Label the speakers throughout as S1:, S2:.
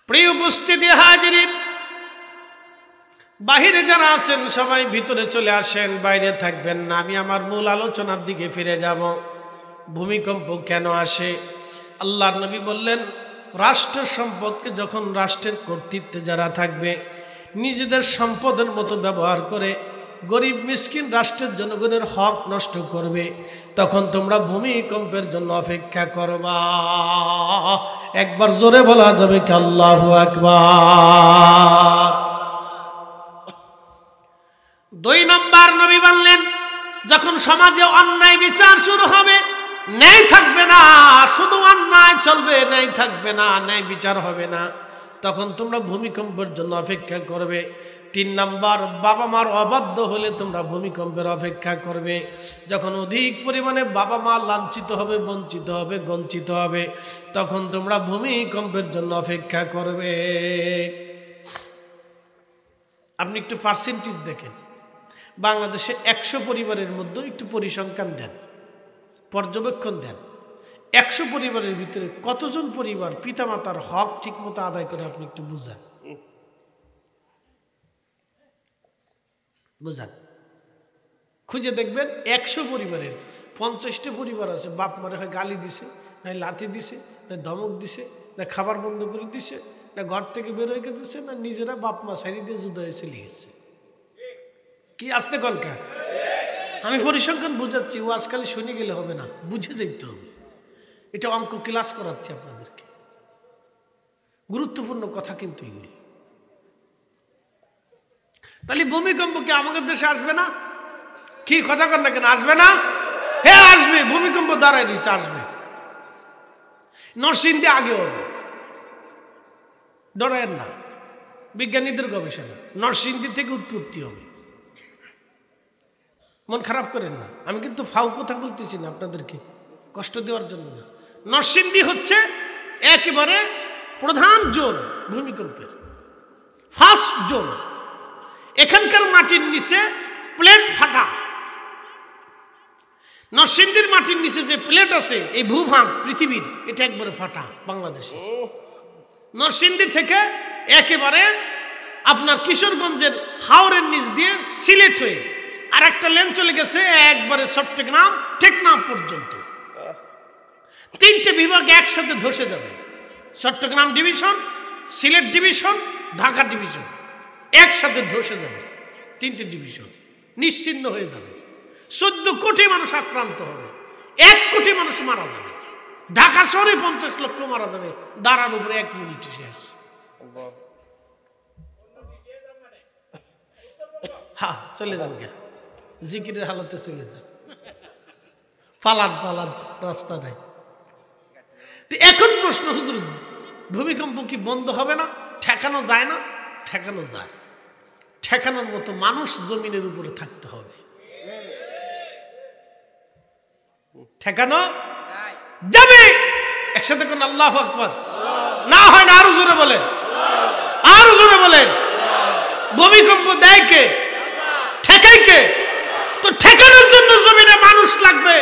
S1: প্রিয় উপস্থিতি হাজিরিন, বাহিরে যারা আছেন সবাই ভিতরে চলে আসেন, বাইরে থাকবেন না। আমি আমার মূল আলোচনার দিকে ফিরে যাব। ভূমিকম্প কেন আসে? আল্লাহর নবী বললেন, রাষ্ট্র সম্পদকে যখন রাষ্ট্রের কর্তৃত্বে যারা থাকবে নিজেদের সম্পদের মতো ব্যবহার করে গরিব মিসকিন রাষ্ট্রের জনগণের হক নষ্ট করবে, তখন তোমরা ভূমিকম্পের জন্য অপেক্ষা করবা। একবার জোরে বলা যাবে কি আল্লাহু আকবার। 2 নম্বর নবী বললেন, যখন সমাজে অন্যায় বিচার শুরু হবে, ন্যায় থাকবে না, শুধু অন্যায় চলবে, ন্যায় থাকবে না, ন্যায় বিচার হবে না, তখন তোমরা ভূমিকম্পের জন্য অপেক্ষা করবে। 3 নম্বর, বাবা মার অবাধ্য হলে তোমরা ভূমিকম্পের অপেক্ষা করবে। যখন অধিক পরিমাণে বাবা মা লাঞ্ছিত হবে, বঞ্চিত হবে, গঞ্চিত হবে, তখন তোমরা ভূমিকম্পের জন্য অপেক্ষা করবে। আপনি একটু পার্সেন্টেজ দেখেন, বাংলাদেশে 100 পরিবারের মধ্যে একটু পরিসংখ্যান দেন, পর্যবেক্ষণ দেন। 100 পরিবারের ভিতরে কতজন পরিবার পিতামাতার হক ঠিক মতো আদায় করে? আপনি একটু বুঝান। খুঁজে দেখবেন 100 পরিবারের 50টা পরিবার আছে বাপ মারে হয় গালি দিছে, না লাথি দিছে, না ধমক দিছে, না খাবার বন্ধ করে দিছে, না ঘর থেকে বের হয়ে দিছে, না নিজেরা বাপ মা সারি দিয়ে যুদ্ধ হয়ে চলে গেছে। কি আসতে কনকা? আমি পরিসংখ্যান বুঝাচ্ছি, ও আজকাল শুনে গেলে হবে না, বুঝে যেতে হবে। এটা অঙ্ক ক্লাস করাচ্ছি আপনাদেরকে, গুরুত্বপূর্ণ কথা কিন্তু এগুলি। তাহলে ভূমিকম্প কি আমাদের দেশে আসবে না? কি কথা কর না কেন? আসবে না? হ্যাঁ আসবে। ভূমিকম্প দাঁড়ায় নিচে আসবে। নরসিংদী আগে হবে, ডরায়ের না, বিজ্ঞানীদের গবেষণা, নরসিংদী থেকে উৎপত্তি হবে। মন খারাপ করেন না, আমি কিন্তু ফাউ কথা বলতেছি না আপনাদেরকে কষ্ট দেওয়ার জন্য না। নরসিংদী হচ্ছে একেবারে প্রধান জোন ভূমিকম্পের, ফার্স্ট জোন। এখানকার মাটির নিচে প্লেট ফাটা। নরসিংদীর মাটির নিচে যে প্লেট আছে, এই ভূভাগ পৃথিবীর, এটা একবারে ফাটা বাংলাদেশে। নরসিংদী থেকে একেবারে আপনার কিশোরগঞ্জের হাওরের নিচ দিয়ে সিলেট হয়ে আর একটা লেন চলে গেছে একবারে চট্টগ্রাম টেকনাফ পর্যন্ত। 3টে বিভাগ একসাথে ধসে যাবে। Chittagong division, Sylhet division, Dhaka division একসাথে ধসে যাবে। 3টে ডিভিশন নিশ্চিহ্ন হয়ে যাবে। 14 কোটি মানুষ আক্রান্ত হবে, 1 কোটি মানুষ মারা যাবে। ঢাকা শহরে 50 লক্ষ মারা যাবে, দাঁড়ার উপরে 1 মিনিটে শেষ। হ্যাঁ চলে যান, কে জিকিরের হালতে চলে যান, পালান পালান, রাস্তা নাই। এখন প্রশ্ন, হুজুর ভূমিকম্প কি বন্ধ হবে না? ঠেকানো যায় না? ঠেকানো যায়। ঠেকানোর মতো মানুষ জমিনের উপরে থাকতে হবে। ঠেকানো যাবে। একসাথে কোন আল্লাহু আকবার। না হয় না, আরো জোরে বলেন, আরো জোরে বলেন। ভূমিকম্প দেয় কে? ঠেকাই কে? তো ঠেকানোর জন্য জমিনে মানুষ লাগবে।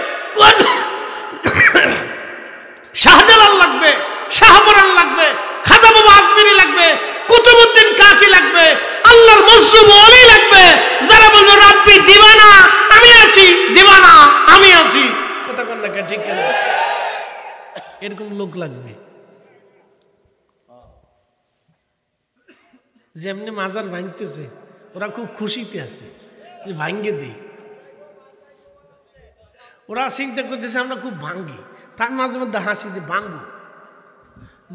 S1: শাহজালাল লাগবে, শাহপরান লাগবে, খাজা বাবা আজমিরি লাগবে, কুতুবউদ্দিন কাকি লাগবে, আল্লাহর মজলুম ওলি লাগবে, যারা বলবে রাব্বি দিবানা আমি আছি, দিবানা আমি আছি। কথা বল না, ঠিক কেন? এরকম লোক লাগবে। যেমনি মাজার ভাঙতেছে, ওরা খুব খুশিতে আছে যে ভাঙ্গে দেই। ওরা চিন্তা করতেছে আমরা খুব ভাঙ্গি, তার মাঝে মধ্যে হাসি যে ভাঙবো।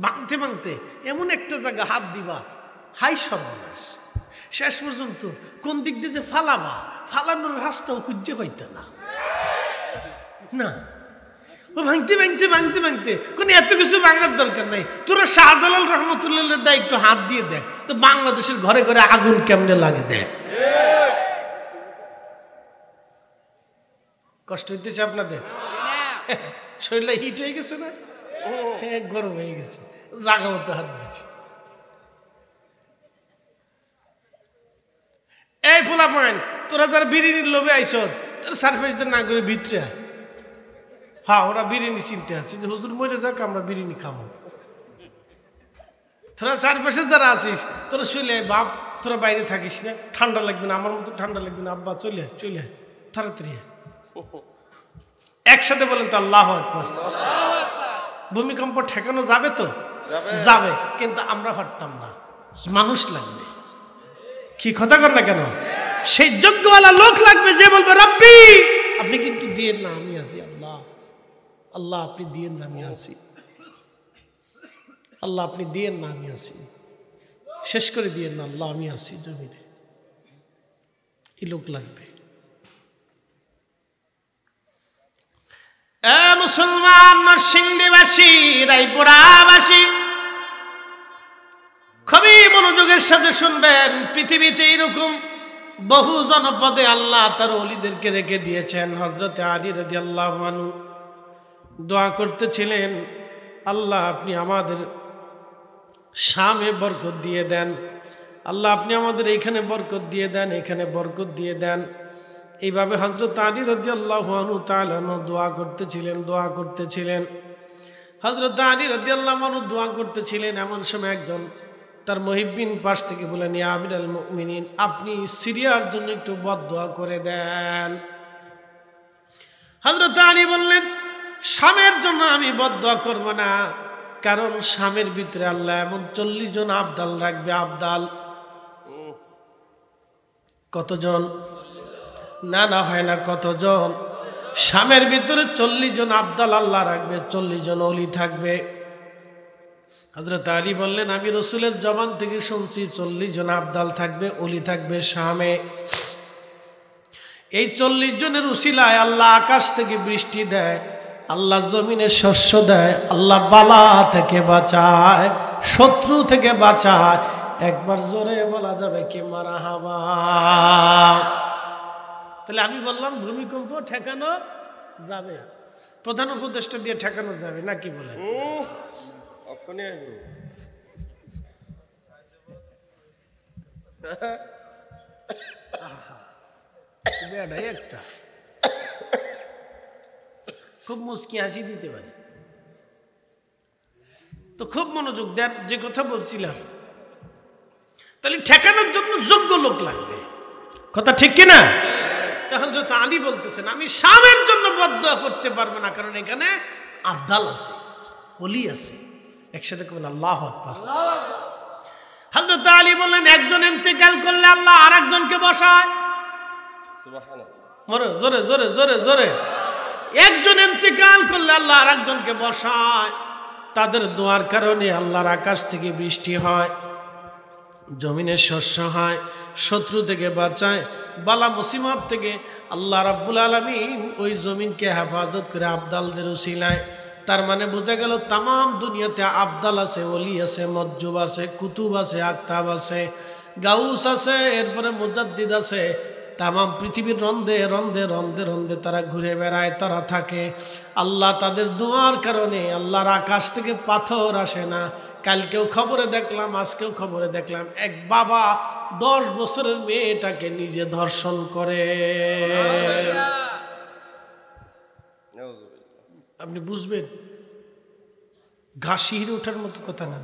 S1: ভাঙতে ভাঙতে এমন একটা জায়গা হাত দিবা, হাই সর্বনাশ। শেষ পর্যন্ত কোন দিক দিয়ে যে ফালাবা, ফালানোর রাস্তাও খুঁজে পাইতে না। না, ভাঙতে ভাঙতে ভাঙতে ভাঙতে কোন এত কিছু ভাঙার দরকার নাই। তোরা শাহজালাল রহমতুল্লাহ একটু হাত দিয়ে দেখ তো বাংলাদেশের ঘরে ঘরে আগুন কেমনে লাগে দেখ। কষ্ট হইতেছে আপনাদের? শরীরটা হিট হয়ে গেছে না? হ্যাঁ গরম হয়ে গেছে, জাগা মতো হাত দিচ্ছে। এই ফোলা পয়েন্ট, তোরা যারা বিরিয়ানির লোভে আইস, তোরা সারফেসটা না করে ভিতরে আয়। হ্যাঁ ওরা বিরিয়ানি চিনতে আছে যে হুজুর মরে যাক আমরা বিরিয়ানি খাবো। তোরা চারপাশে যারা আছিস তোরা শুইলে বাপ তোরা বাইরে থাকিস না, ঠান্ডা লাগবে না, আমার মতো ঠান্ডা লাগবে না, আব্বা চলে চলে তাড়াতাড়ি একসাথে বলেন তো আল্লাহু আকবার। ভূমিকম্প ঠেকানো যাবে তো? যাবে, কিন্তু আমরা পারতাম না, মানুষ লাগবে। কি কথা কর না কেন? সেই যোগ্যওয়ালা লোক লাগবে যে বলবে রাব্বি আপনি কিন্তু দিয়েন না, আমি আছি। আল্লাহ আল্লাহ আপনি দিয়েন না, আমি আছি। আল্লাহ আপনি দিয়েন না, আমি আছি। শেষ করে দিয়েন না, আল্লাহ আমি আছি জমিনে। এই লোক লাগবে। মুসলমান নরসিংদীবাসী, রায়পুরাবাসী, খুবই মনোযোগের সাথে শুনবেন। পৃথিবীতে এরকম বহু জনপদে আল্লাহ তার ওলিদেরকে রেখে দিয়েছেন। হযরতে আলী রাদিয়াল্লাহু আনহু দোয়া করতেছিলেন, আল্লাহ আপনি আমাদের শামে বরকত দিয়ে দেন, আল্লাহ আপনি আমাদের এইখানে বরকত দিয়ে দেন, এখানে বরকত দিয়ে দেন। এইভাবে হযরত আলী রাদিয়াল্লাহু আনহু তাআলা দোয়া করতেছিলেন। হযরত আলী রাদিয়াল্লাহু আনহু দোয়া করতেছিলেন। এমন সময় একজন তার মুহিব্বিন পাশ থেকে বলেন, ইয়া আমিরুল মুমিনিন, আপনি সিরিয়ার জন্য একটু বদদোয়া করে দেন। হযরত আলী বললেন, শামের জন্য আমি বদদোয়া করব না, কারণ শামের ভিতরে আল্লাহ এমন 40 জন আবদাল রাখবে। আবদাল কতজন? না না হয় না, কতজন? শামের ভিতরে 40 জন আবদাল আল্লাহ রাখবে, 40 জন ওলি থাকবে। হযরত আলী বললেন, আমি রাসূলের জবান থেকে শুনছি 40 জন আবদাল থাকবে, ওলি থাকবে শামে। এই 40 জনের উসিলায় আল্লাহ আকাশ থেকে বৃষ্টি দেয়, আল্লাহ জমিনে শস্য দেয়, আল্লাহ বালা থেকে বাঁচায়, শত্রু থেকে বাঁচায়। একবার জোরে বলা যাবে কি মারহাবা? তাহলে আমি বললাম ভূমিকম্প ঠেকানো যাবে, প্রধান উপদেষ্টা দিয়ে ঠেকানো যাবে না, কি বলেন? একটা খুব মুস্কি হাসি দিতে পারে। তো খুব মনোযোগ দেন, যে কথা বলছিলাম। তাহলে ঠেকানোর জন্য যোগ্য লোক লাগবে, কথা ঠিক কিনা? হযরত আলী বলতেছেন, আমি শামের জন্য বদদোয়া করতে পারবো না, কারণ এখানে আবদাল আছে, ওলি আছে। একসাথে বলেন আল্লাহু আকবার। হযরত আলী বললেন, একজন ইন্তেকাল করলে আল্লাহ আরেকজনকে বসায়। সুবহানাল্লাহ, জোরে জোরে জোরে জোরে। একজন ইন্তেকাল করলে আল্লাহ আরেকজনকে বসায়। তাদের দোয়ার কারণে আল্লাহর আকাশ থেকে বৃষ্টি হয়, জমিনে শস্য হয়, শত্রু থেকে বাঁচায়, বালা মুসিবত থেকে আল্লাহ রাব্বুল আলামিন ওই জমিনকে হেফাজত করে আবদালদের উসিলায়। তার মানে বোঝা গেল তাম দুনিয়াতে আবদাল আছে, ওলি আছে, মজ্জুব আছে, কুতুব আছে, আকতাব আছে, গাউস আছে, এরপরে মুজাদ্দিদ আছে। তাম পৃথিবীর রন্ধে রন্ধে রন্ধে রন্ধে তারা ঘুরে বেড়ায়, তারা থাকে। আল্লাহ তাদের দোয়ার কারণে আল্লাহর আকাশ থেকে পাথর আসে না। কালকেও খবরে দেখলাম, আজকেও খবরে দেখলাম, এক বাবা 10 বছরের মেয়েটাকে নিজে ধর্ষণ করে। আপনি বুঝবেন, ঘাস শিহরে ওঠার মতো কথা না,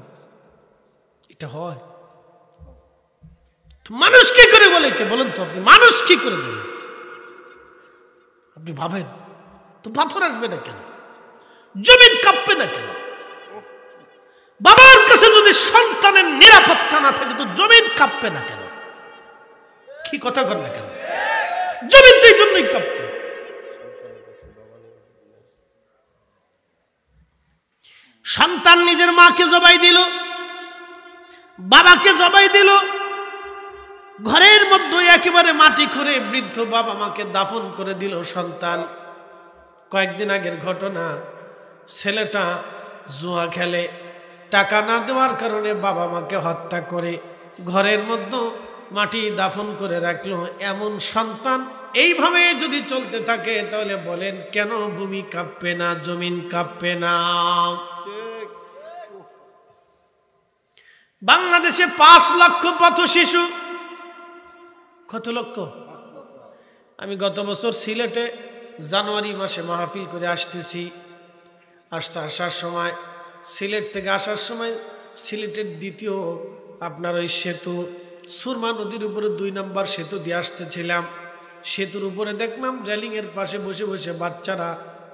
S1: এটা হয়। মানুষ কি করে বলে? কে বলেন তো আপনি, মানুষ কি করে বলে? আপনি ভাবেন তো, পাথর আসবে না কেন? জমিন কাঁপবে না কেন? বাবার কাছে যদি সন্তানের নিরাপত্তা না থাকে তো জমিন কাঁপবে না কেন? কি কথা কর না কেন? জমিন তো এই জন্যই কাঁপবে। সন্তান নিজের মাকে জবাই দিল, বাবাকে জবাই দিল, ঘরের মধ্যে একেবারে মাটি করে বৃদ্ধ বাবা মাকে দাফন করে দিল সন্তান। কয়েকদিন আগের ঘটনা, ছেলেটা জুয়া খেলে, টাকা না দেওয়ার কারণে বাবা মাকে হত্যা করে ঘরের মধ্যে মাটি দাফন করে রাখলো। এমন সন্তান এইভাবে যদি চলতে থাকে তাহলে বলেন কেন ভূমি কাঁপবে না, জমিন কাঁপবে না? বাংলাদেশে 5 লক্ষ পথ শিশু। কত লক্ষ? আমি গত বছর সিলেটে জানুয়ারি মাসে মাহফিল করে আসতেছি। আসার সময়, সিলেট থেকে আসার সময় সিলেটের দ্বিতীয় আপনার ওই সেতু সুরমা নদীর উপরে 2 নম্বর সেতু দিয়ে আসতেছিলাম। সেতুর উপরে দেখলাম রেলিংয়ের পাশে বসে বসে বাচ্চারা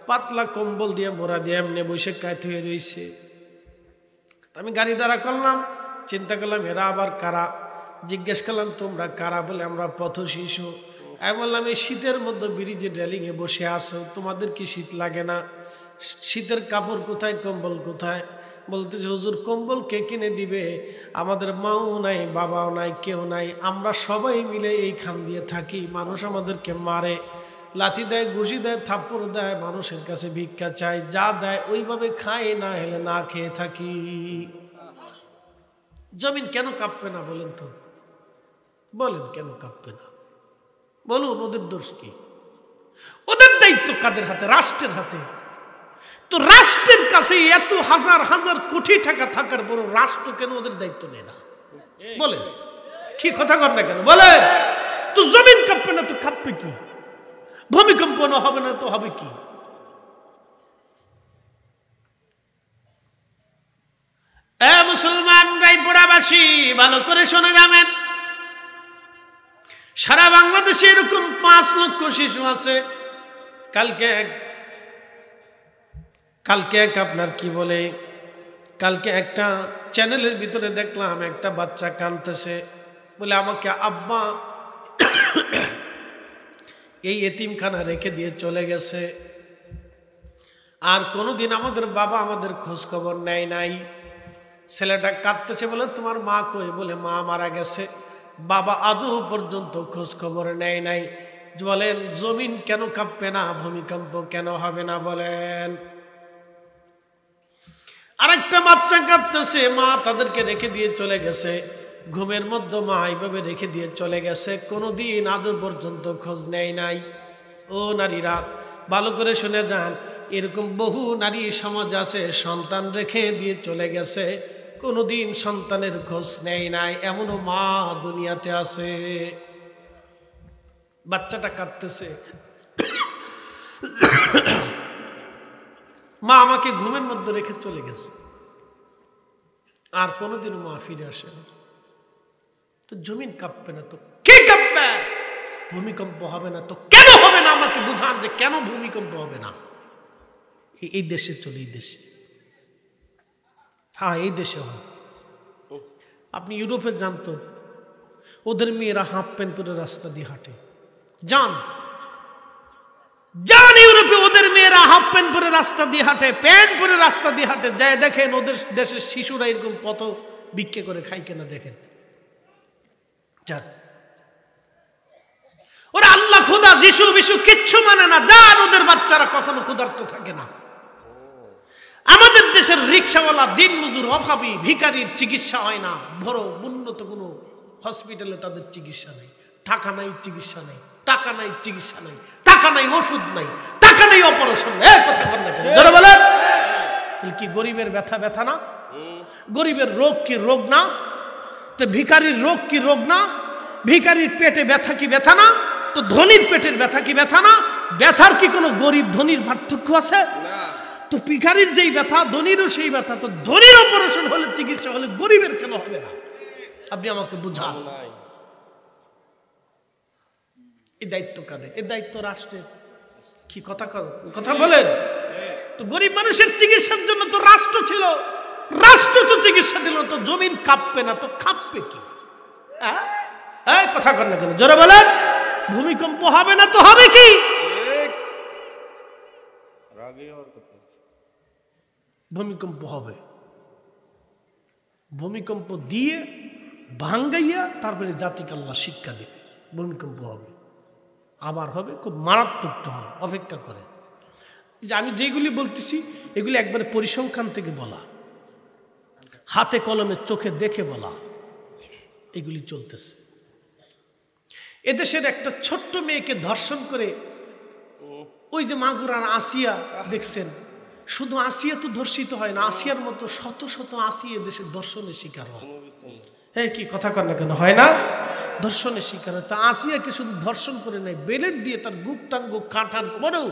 S1: পাতলা কম্বল দিয়ে মোড়া দিয়ে এমনি বসে কাঁথ হয়ে রয়েছে। আমি গাড়ি দাঁড়া করলাম, চিন্তা করলাম এরা আবার কারা। জিজ্ঞেস করলাম তোমরা কারা? বলে আমরা পথ শিশু। আমি বললাম এই শীতের মধ্যে ব্রিজের রেলিংয়ে বসে আসো, তোমাদের কি শীত লাগে না? শীতের কাপড় কোথায়, কম্বল কোথায়? বলতেছে হুজুর কম্বল কে কিনে দিবে? আমাদের মাও নাই, বাবাও নাই, কেউ নাই, আমরা সবাই মিলে এই খাম দিয়ে থাকি। মানুষ আমাদেরকে মারে, লাঠি দেয়, ঘুষি দেয়, থাপ্পড় দেয়, মানুষের কাছে ভিক্ষা চাই, যা দেয় ওইভাবে খাই, না হলে না খেয়ে থাকি। জমিন কেন কাঁপবে না বলেন তো? বলেন কেন কাঁপবে না? বলুন ওদের দোষ কি? ওদের দায়িত্ব কাদের হাতে? রাষ্ট্রের হাতে। তো রাষ্ট্রের কাছে এত হাজার হাজার কোটি টাকা থাকার পরও রাষ্ট্র কেন ওদের দায়িত্ব নেয় না? বলেন কি কথা কর না কেন? বলেন তো জমিন কাঁপবে না তো কাঁপবে কি? ভূমিকম্প না হবে না তো হবে কি? মুসলমান রায়পুরাবাসী ভালো করে শোনা যাবেন, সারা বাংলাদেশে এরকম 5 লক্ষ শিশু আছে। কালকে এক আপনার কি বলে, কালকে একটা চ্যানেলের ভিতরে দেখলাম একটা বাচ্চা কাঁদতেছে, বলে আমাকে আব্বা এই এতিমখানা রেখে দিয়ে চলে গেছে, আর কোনোদিন আমাদের বাবা আমাদের খোঁজ খবর নেয় নাই। ছেলেটা কাঁদতেছে, বলে তোমার মা কই? বলে মা মারা গেছে, বাবা আজও পর্যন্ত খোঁজ খবর নেয় নাই। বলেন জমিন কেন কাঁপবে না? ভূমিকম্প কেন হবে না? বলেন। আরেকটা বাচ্চা কাঁদতেছে, মা তাদেরকে রেখে দিয়ে চলে গেছে, ঘুমের মধ্যে মা এইভাবে রেখে দিয়ে চলে গেছে, কোনোদিন আজও পর্যন্ত খোঁজ নেয় নাই। ও নারীরা ভালো করে শুনে যান, এরকম বহু নারী সমাজ আছে সন্তান রেখে দিয়ে চলে গেছে, কোনোদিন সন্তানের খোঁজ নেয় নাই, এমনও মা দুনিয়াতে আছে। বাচ্চাটা কাঁদতেছে, মা আমাকে ঘুমের মধ্যে রেখে চলে গেছে, আর কোনোদিনও মা ফিরে আসেনি। তো জমিন কাঁপবে না তো কে কাঁপবে? ভূমিকম্প হবে না তো কেন হবে না? আমাকে বুঝান যে কেন ভূমিকম্প হবে না। এই দেশে চলে, এই দেশে, হ্যাঁ এই দেশে হয়। আপনি ইউরোপে যান তো, ওদের মেয়েরা হাফ প্যান্ট পরে রাস্তা দিয়ে হাঁটে। যান যান ইউরোপে, ওদের মেয়েরা হাফ প্যান্ট পরে রাস্তা দিয়ে হাঁটে, প্যান্ট পরে রাস্তা দিয়ে হাঁটে। যায় দেখেন ওদের দেশের শিশুরা এরকম পথ ভিক্ষে করে খাই কেনা, দেখেন। যান, ওরা আল্লাহ খোদা যিশু বিশু কিচ্ছু মানে না। যান, ওদের বাচ্চারা কখনো ক্ষুধার্ত থাকে না। আমাদের দেশের রিক্সাওয়ালা, দিন মজুর, অভাবী, ভিখারির চিকিৎসা হয় না। বড় উন্নত কোনো হসপিটালে তাদের চিকিৎসা নেই, টাকা নাই, চিকিৎসা নেই, টাকা নাই, চিকিৎসা নেই, টাকা নাই, ওষুধ নাই, টাকা নাই, অপারেশন। কথা কর না কেন? জোরে বলেন। কি গরিবের ব্যথা ব্যথা না? গরিবের রোগ কি রোগ না? তো ভিখারির রোগ কি রোগ না? ভিখারির পেটে ব্যথা কি ব্যথা না? তো ধনীর পেটের ব্যথা কি ব্যথা না? ব্যথার কি কোনো গরিব ধনীর পার্থক্য আছে? তো ভিখারির যেই ব্যথা, ধনীরও সেই ব্যথা। তো ধনীর অপারেশন হলে, চিকিৎসা হলে, গরিবের কেন হবে না? আপনি আমাকে বুঝান। এই দায়িত্ব কাদের? এই দায়িত্ব রাষ্ট্রের। কি কথা বলেন? তো গরিব মানুষের চিকিৎসার জন্য তো রাষ্ট্র ছিল, রাষ্ট্র তো চিকিৎসা দিল। তো জমিন কাঁপবে না তো কাঁপবে কি? কথা কর না কেন? জোরে বলেন। ভূমিকম্প হবে না তো হবে কি? ভূমিকম্প হবে। ভূমিকম্প দিয়ে ভাঙ্গাইয়া তারপরে জাতিকে আল্লাহ শিক্ষা দেবে। ভূমিকম্প হবে, আবার হবে, খুব মারাত্মক হবে। অপেক্ষা করে। যে আমি যেগুলি বলতেছি এগুলি একবারে পরিসংখ্যান থেকে বলা, হাতে কলমে চোখে দেখে বলা, এগুলি চলতেছে। এদেশের একটা ছোট্ট মেয়েকে ধর্ষণ করে, ওই যে মাগুরার আসিয়া দেখছেন, শুধু আসিয়া তো ধর্ষিত হয় না, আসিয়ার মতো শত শত আসিয়া দেশের ধর্ষণের শিকার হয়। হ্যাঁ, কি কথা কর না কেন? হয় না? ধর্ষণের শিকার হয়। তা আসিয়াকে শুধু ধর্ষণ করে নেয়, বেলেট দিয়ে তার গুপ্তাঙ্গ কাটার পরেও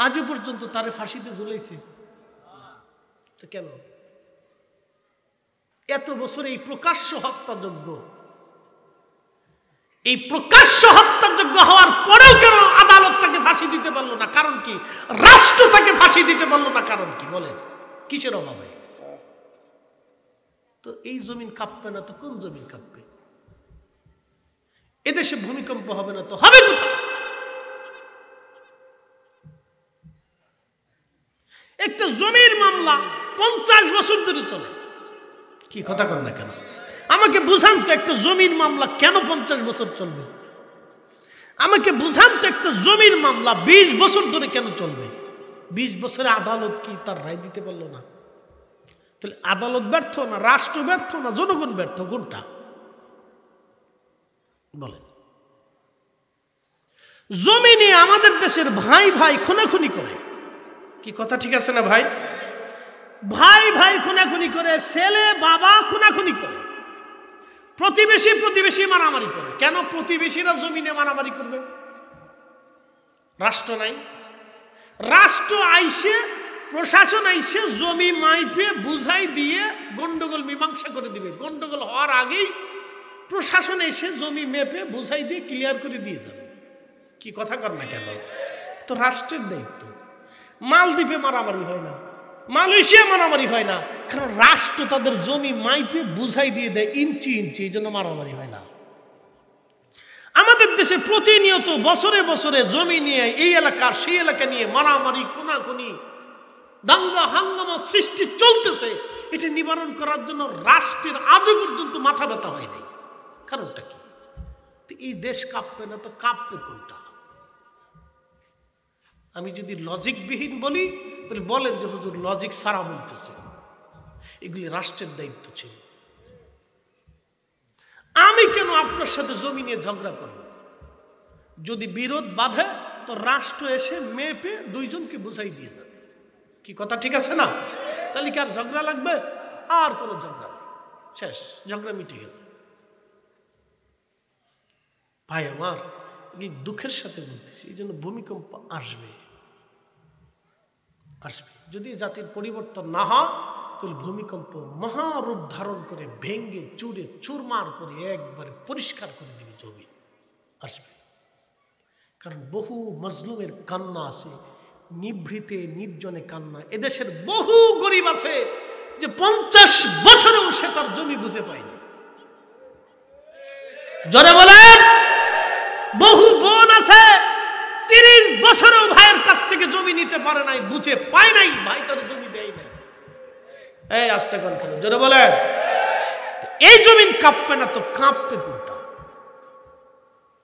S1: আজও পর্যন্ত তারে ফাঁসিতে ঝুলাইছে। তো কেন? এত বছর এই প্রকাশ্য হত্যাযোগ্য, এই প্রকাশ্য হত্যাযোগ্য হওয়ার পরেও কেন আদালত তাকে ফাঁসি দিতে পারলো না? কারণ কি? রাষ্ট্র তাকে ফাঁসি দিতে পারলো না, কারণ কি বলেন? কিসের অভাবে? তো এই জমিন কাঁপবে না তো কোন জমিন কাঁপবে? এদেশে ভূমিকম্প হবে না তো হবে কোথায়? একটা জমির মামলা 50 বছর ধরে চলে। কি কথা কর না কেন? আমাকে বুঝান তো একটা জমির মামলা কেন 50 বছর চলবে? আমাকে বুঝান তো একটা জমির মামলা 20 বছর ধরে কেন চলবে? 20 বছরে আদালত কি তার রায় দিতে পারলো না? তাহলে আদালত ব্যর্থ না রাষ্ট্র ব্যর্থ না জনগণ ব্যর্থ, কোনটা বলেন? জমি নিয়ে আমাদের দেশের ভাই ভাই খুনাখুনি করে। কি কথা ঠিক আছে না ভাই? ভাই ভাই খুনাখুনি করে, ছেলে বাবা খুনাখুনি করে, প্রতিবেশী প্রতিবেশী মারামারি করে। কেন প্রতিবেশীরা জমিনে মারামারি করবে? রাষ্ট্র নাই। রাষ্ট্র আইসে, প্রশাসন আইসে জমি মাইপে বুঝাই দিয়ে গন্ডগোল মীমাংসা করে দিবে। গন্ডগোল হওয়ার আগেই প্রশাসন এসে জমি মেপে বুঝাই দিয়ে ক্লিয়ার করে দিয়ে যাবে। কি কথা কর না কেন? তো রাষ্ট্রের দায়িত্ব। মালদ্বীপে মারামারি হয় না, মালয়েশিয়া মারামারি হয় না, কারণ রাষ্ট্র তাদের জমি মাইপে বুঝাই দিয়ে দেয় ইঞ্চি ইঞ্চি, এই জন্য মারামারি হয় না। আমাদের দেশে প্রতিনিয়ত বছরে বছরে জমি নিয়ে এই এলাকার সেই এলাকা নিয়ে মারামারি খুনাখুনি দাঙ্গা হাঙ্গামা সৃষ্টি চলতেছে। এটা নিবারণ করার জন্য রাষ্ট্রের আজও পর্যন্ত মাথা ব্যথা হয় নাই। কারণটা কি? এই দেশ কাঁপবে না তো কাঁপবে কোনটা? আমি যদি লজিকবিহীন বলি তাহলে বলেন যে হুজুর লজিক সারা বলতেছে। এগুলি রাষ্ট্রের দায়িত্ব ছিল। আমি কেন আপনার সাথে জমি নিয়ে ঝগড়া করব? যদি বিরোধ বাঁধে তো রাষ্ট্র এসে মেপে দুইজনকে বুঝাই দিয়ে যাবে। কি কথা ঠিক আছে না? তাহলে কি আর ঝগড়া লাগবে? আর কোনো ঝগড়া নেই, শেষ, ঝগড়া মিটে গেল। ভাই আমার, এই দুঃখের সাথে বলতেছি, এই জন্য ভূমিকম্প আসবে আসবে। যদি জাতির পরিবর্তন না হয় তাহলে ভূমিকম্প মহারূপ ধারণ করে ভেঙ্গে চুরে চুরমার করে একবারে পরিষ্কার করে দিবে জমিন। আসবে, কারণ বহু মজলুমের কান্না আছে, নিভৃতে নির্জনে কান্না। এদেশের বহু গরিব আছে যে 50 বছরেও সে তার জমি বুঝে পায়নি। জোরে বলেন। বহু বোন আছে 30 বছরেও ভাইয়ের কাছ থেকে জমি নিতে পারে নাই, বুঝে পায় নাই, ভাই তার জমি দেয় নাই। এই আস্তে কোন খেলো, জোরে বলেন। এই জমিন কাঁপবে না তো কাঁপবে কোনটা?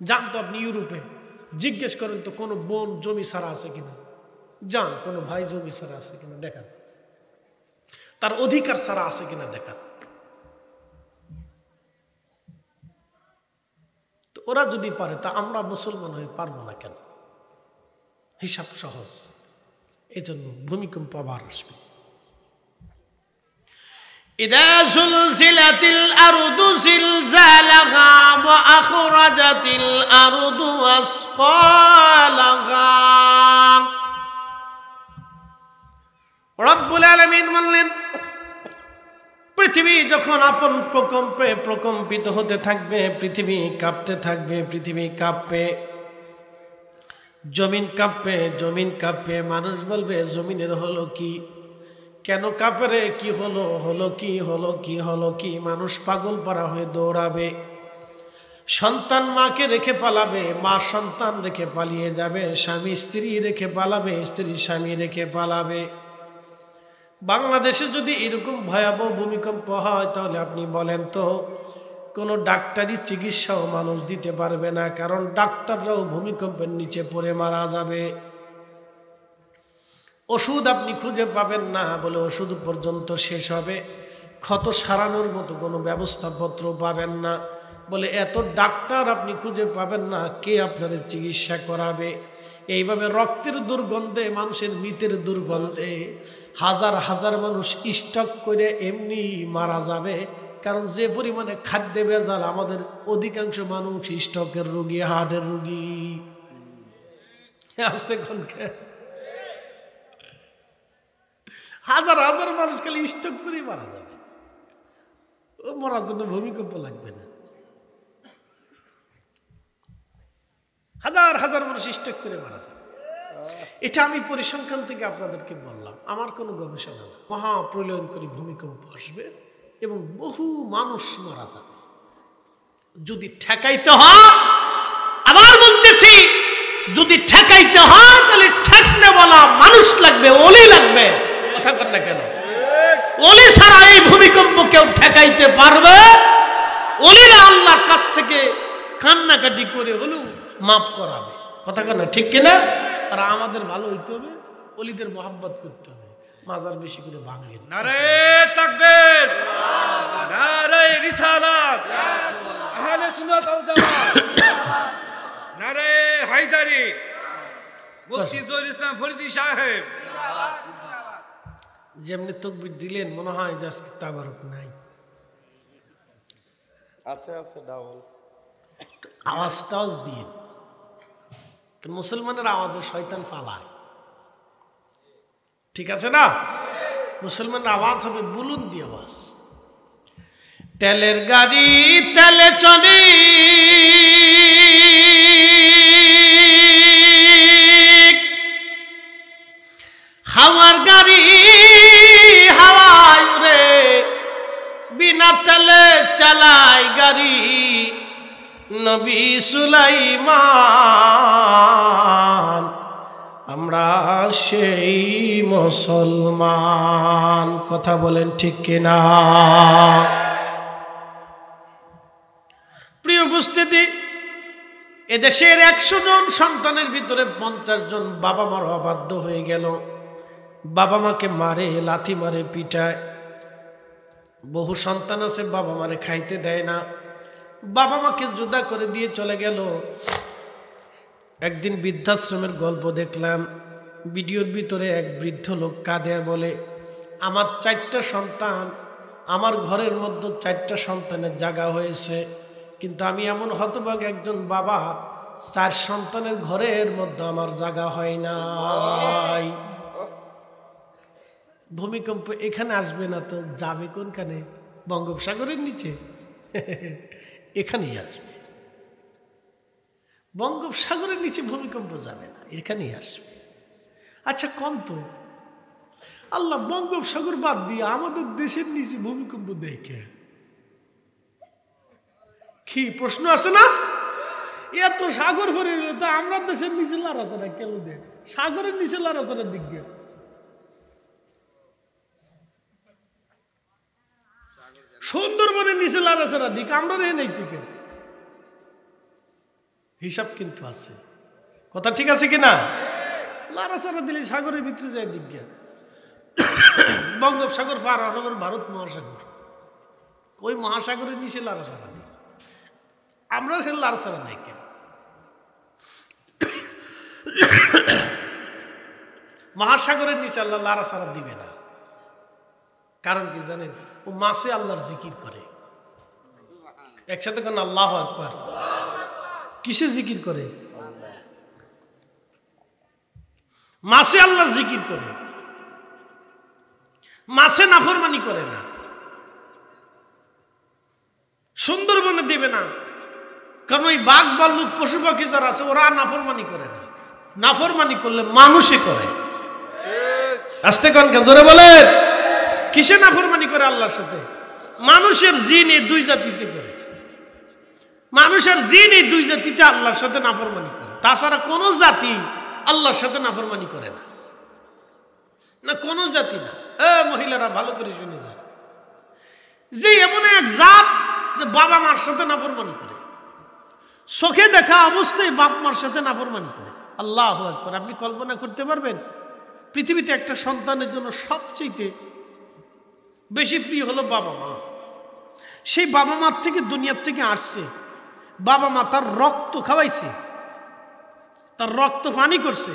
S1: জানতো আপনি ইউরোপে জিজ্ঞেস করেন তো কোনো বোন জমি ছাড়া আছে কিনা, যান কোনো ভাই জমি ছাড়া আছে কিনা দেখান, তার অধিকার ছাড়া আছে কিনা দেখান। তো ওরা যদি পারে তা আমরা মুসলমান হয়ে পারবো না কেন? হিসাব সহজ। এজন্য ভূমিকম্প আবার আসবে। إذا زلزلت الأرض زلزالها وأخرجت الأرض أثقالها। রব্বুল আলামিন বললেন, পৃথিবী যখন আপন প্রকম্পে প্রকম্পিত হতে থাকবে, পৃথিবী কাঁপতে থাকবে, পৃথিবী কাঁপবে, জমিন কাঁপবে, জমিন কাঁপবে। মানুষ বলবে জমিনের হলো কি, কেন কাঁপে রে, কি হলো, হলো কি, হলো কি, হলো কি। মানুষ পাগল পারা হয়ে দৌড়াবে। সন্তান মাকে রেখে পালাবে, মা সন্তান রেখে পালিয়ে যাবে, স্বামী স্ত্রী রেখে পালাবে, স্ত্রী স্বামী রেখে পালাবে। বাংলাদেশে যদি এরকম ভয়াবহ ভূমিকম্প হয় তাহলে আপনি বলেন তো কোনো ডাক্তারি চিকিৎসাও মানুষ দিতে পারবে না, কারণ ডাক্তাররাও ভূমিকম্পের নিচে পড়ে মারা যাবে। ওষুধ আপনি খুঁজে পাবেন না, বলে ওষুধ পর্যন্ত শেষ হবে, ক্ষত সারানোর মতো কোনো ব্যবস্থাপত্র পাবেন না, বলে এত ডাক্তার আপনি খুঁজে পাবেন না, কে আপনার চিকিৎসা করাবে। এইভাবে রক্তের দুর্গন্ধে, মানুষের মৃতের দুর্গন্ধে হাজার হাজার মানুষ স্টক করে এমনি মারা যাবে। কারণ যে পরিমাণে খাদ্যে ভেজাল, আমাদের অধিকাংশ মানুষ স্টকের রোগী, হার্টের রোগী। আসতে কোনকে হাজার হাজার মানুষ খালি স্টক করে মারা যাবে। ও মরার জন্য ভূমিকম্প লাগবে না। হাজার হাজার মানুষ স্ট্রোক করে মারা যাবে। এটা আমি পরিসংখ্যান থেকে আপনাদেরকে বললাম, আমার কোনো গবেষণা না। মহাপ্রলয়ঙ্করী ভূমিকম্প আসবে এবং বহু মানুষ মারা যাবে। যদি ঠেকাইতে হয়, আবার বলতেছি, যদি ঠেকাইতে হয় তাহলে ঠেকনে বলা মানুষ লাগবে, ওলি লাগবে। কথা কর না কেন? ওলি ছাড়া এই ভূমিকম্প কেউ ঠেকাইতে পারবে? ওলিরা আল্লাহর কাছ থেকে কান্নাকাটি করে হলেও মাফ করাবে। কথা কর না, ঠিক কিনা? আর আমাদের ভালো হইতে হবে, ওলিদের মহব্বত করতে হবে, মাজার বেশি করে ভাঙেন।
S2: নারে তাকবীর, নারে রিসালাত, আহলে সুন্নাত ওয়াল জামাত, নারে হায়দারি, মুফতি জহিরুল ইসলাম ফরিদী সাহেব।
S1: যেমনি তাকবীর দিলেন মনে হয় যে আজকে তাবারক নাই।
S3: আছে আছে ডাবল
S1: আওয়াজ দিয়ে, মুসলমানের আওয়াজে শয়তান পালায়। ঠিক আছে না? মুসলমানের আওয়াজ হবে বুলন্দি আওয়াজ। তেলের গাড়ি তেলে চলে, হাওয়ার গাড়ি হাওয়ায় উড়ে, বিনা তেলে চালায় গাড়ি নবী সুলাইমান, আমরা সেই মুসলমান। কথা বলেন ঠিক কিনা? প্রিয় উপস্থিতি, এদেশের 100 জন সন্তানের ভিতরে 50 জন বাবা মার অবাধ্য হয়ে গেল। বাবা মাকে মারে, লাথি মারে, পিটায়। বহু সন্তান আছে বাবা মারে খাইতে দেয় না, বাবা মাকে জুদা করে দিয়ে চলে গেল। একদিন বৃদ্ধাশ্রমের গল্প দেখলাম, ভিডিওর ভিতরে এক বৃদ্ধ লোক কাঁদে, বলে আমার 4টা সন্তান, আমার ঘরের মধ্যে 4টা সন্তানের জায়গা হয়েছে, কিন্তু আমি এমন হতভাগ একজন বাবা, 4 সন্তানের ঘরের মধ্যে আমার জায়গা হয় নাই। ভূমিকম্প এখানে আসবে না তো যাবে কোনখানে? বঙ্গোপসাগরের নিচে? এখানেই আসবে। বঙ্গোপসাগরের নিচে ভূমিকম্প যাবে না, এখানেই আসবে। আচ্ছা কোন তো আল্লাহ বঙ্গোপসাগর বাদ দিয়ে আমাদের দেশের নিচে ভূমিকম্প দেখে কি প্রশ্ন আছে না? এত সাগর ভরে গেল তো আমরা দেশের নিচে লড়াচড়া কেন দেখ? সাগরের নিচে লড়াচড়ার দিক দিয়ে সুন্দরবনের নিচে লড়াচড়া দিক আমরা রে নেই চিকেন হিসাব কিন্তু আছে। কথা ঠিক আছে কিনা? লড়াচড়া দিলে সাগরের ভিতরে যায় দিক দিয়ে। বঙ্গোপসাগর পার হওয়ার ভারত মহাসাগর, ওই মহাসাগরের নিচে লড়াচড়া দিই আমরা, এখানে লড়াচড়া নাই কেন? মহাসাগরের নিচে আল্লাহ লড়াচড়া দিবে না। কারণ কি জানেন? ও মাসে আল্লাহর জিকির করে। একসাথে কোন আল্লাহু আকবার। কিসে জিকির করে? মাসে আল্লাহর জিকির করে, মাসে নাফরমানি করে না। সুন্দরবনে দিবে না, কারণ ওই বাঘ ভাল্লুক পশু পাখি যারা আছে ওরা নাফরমানি করে না। নাফরমানি করলে মানুষে করে। আস্তে কানকে জোরে বলে, কিসে নাফরমানি করে? আল্লাহর সাথে। মানুষের জিন এই 2 জাতিতে করে। মানুষের জিন এই 2 জাতিতে আল্লাহর সাথে নাফরমানি করে। তাছাড়া কোনো জাতি আল্লাহর সাথে নাফরমানি করে না, না কোনো জাতি না। মহিলারা ভালো করে শুনে যান, যে এমন এক জাত যে বাবা মার সাথে নাফরমানি করে, চোখে দেখা অবস্থায় বাপ মার সাথে নাফরমানি করে। আল্লাহু আকবার। আপনি কল্পনা করতে পারবেন পৃথিবীতে একটা সন্তানের জন্য সবচেয়ে বেশি প্রিয় হলো বাবা মা। সেই বাবা মার থেকে দুনিয়ার থেকে আসছে, বাবা মা তার রক্ত খাওয়াইছে, তার রক্ত পানি করছে,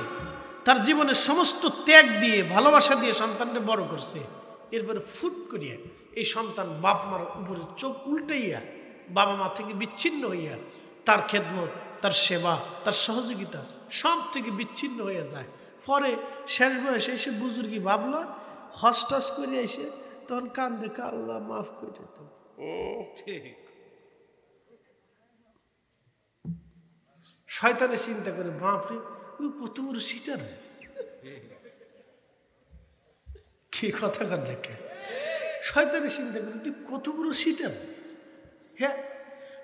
S1: তার জীবনের সমস্ত ত্যাগ দিয়ে ভালোবাসা দিয়ে সন্তানকে বড় করছে। এরপরে ফুট করিয়া এই সন্তান বাপ মার উপরে চোখ উল্টাইয়া বাবা মা থেকে বিচ্ছিন্ন হইয়া তার খেদমত, তার সেবা, তার সহযোগিতা সব থেকে বিচ্ছিন্ন হয়ে যায়। পরে শেষ বয়সে এসে বুজুর্গি ভাবলো, হস টস করে এসে তখন কান দেখে আল্লাহ মাফ করে দিত, শয়তানে চিন্তা করে বাপরে কত বড় সিটার, কি কথা কর দেখে। শয়তানে চিন্তা করে তুই কত বড় সিটার, হ্যাঁ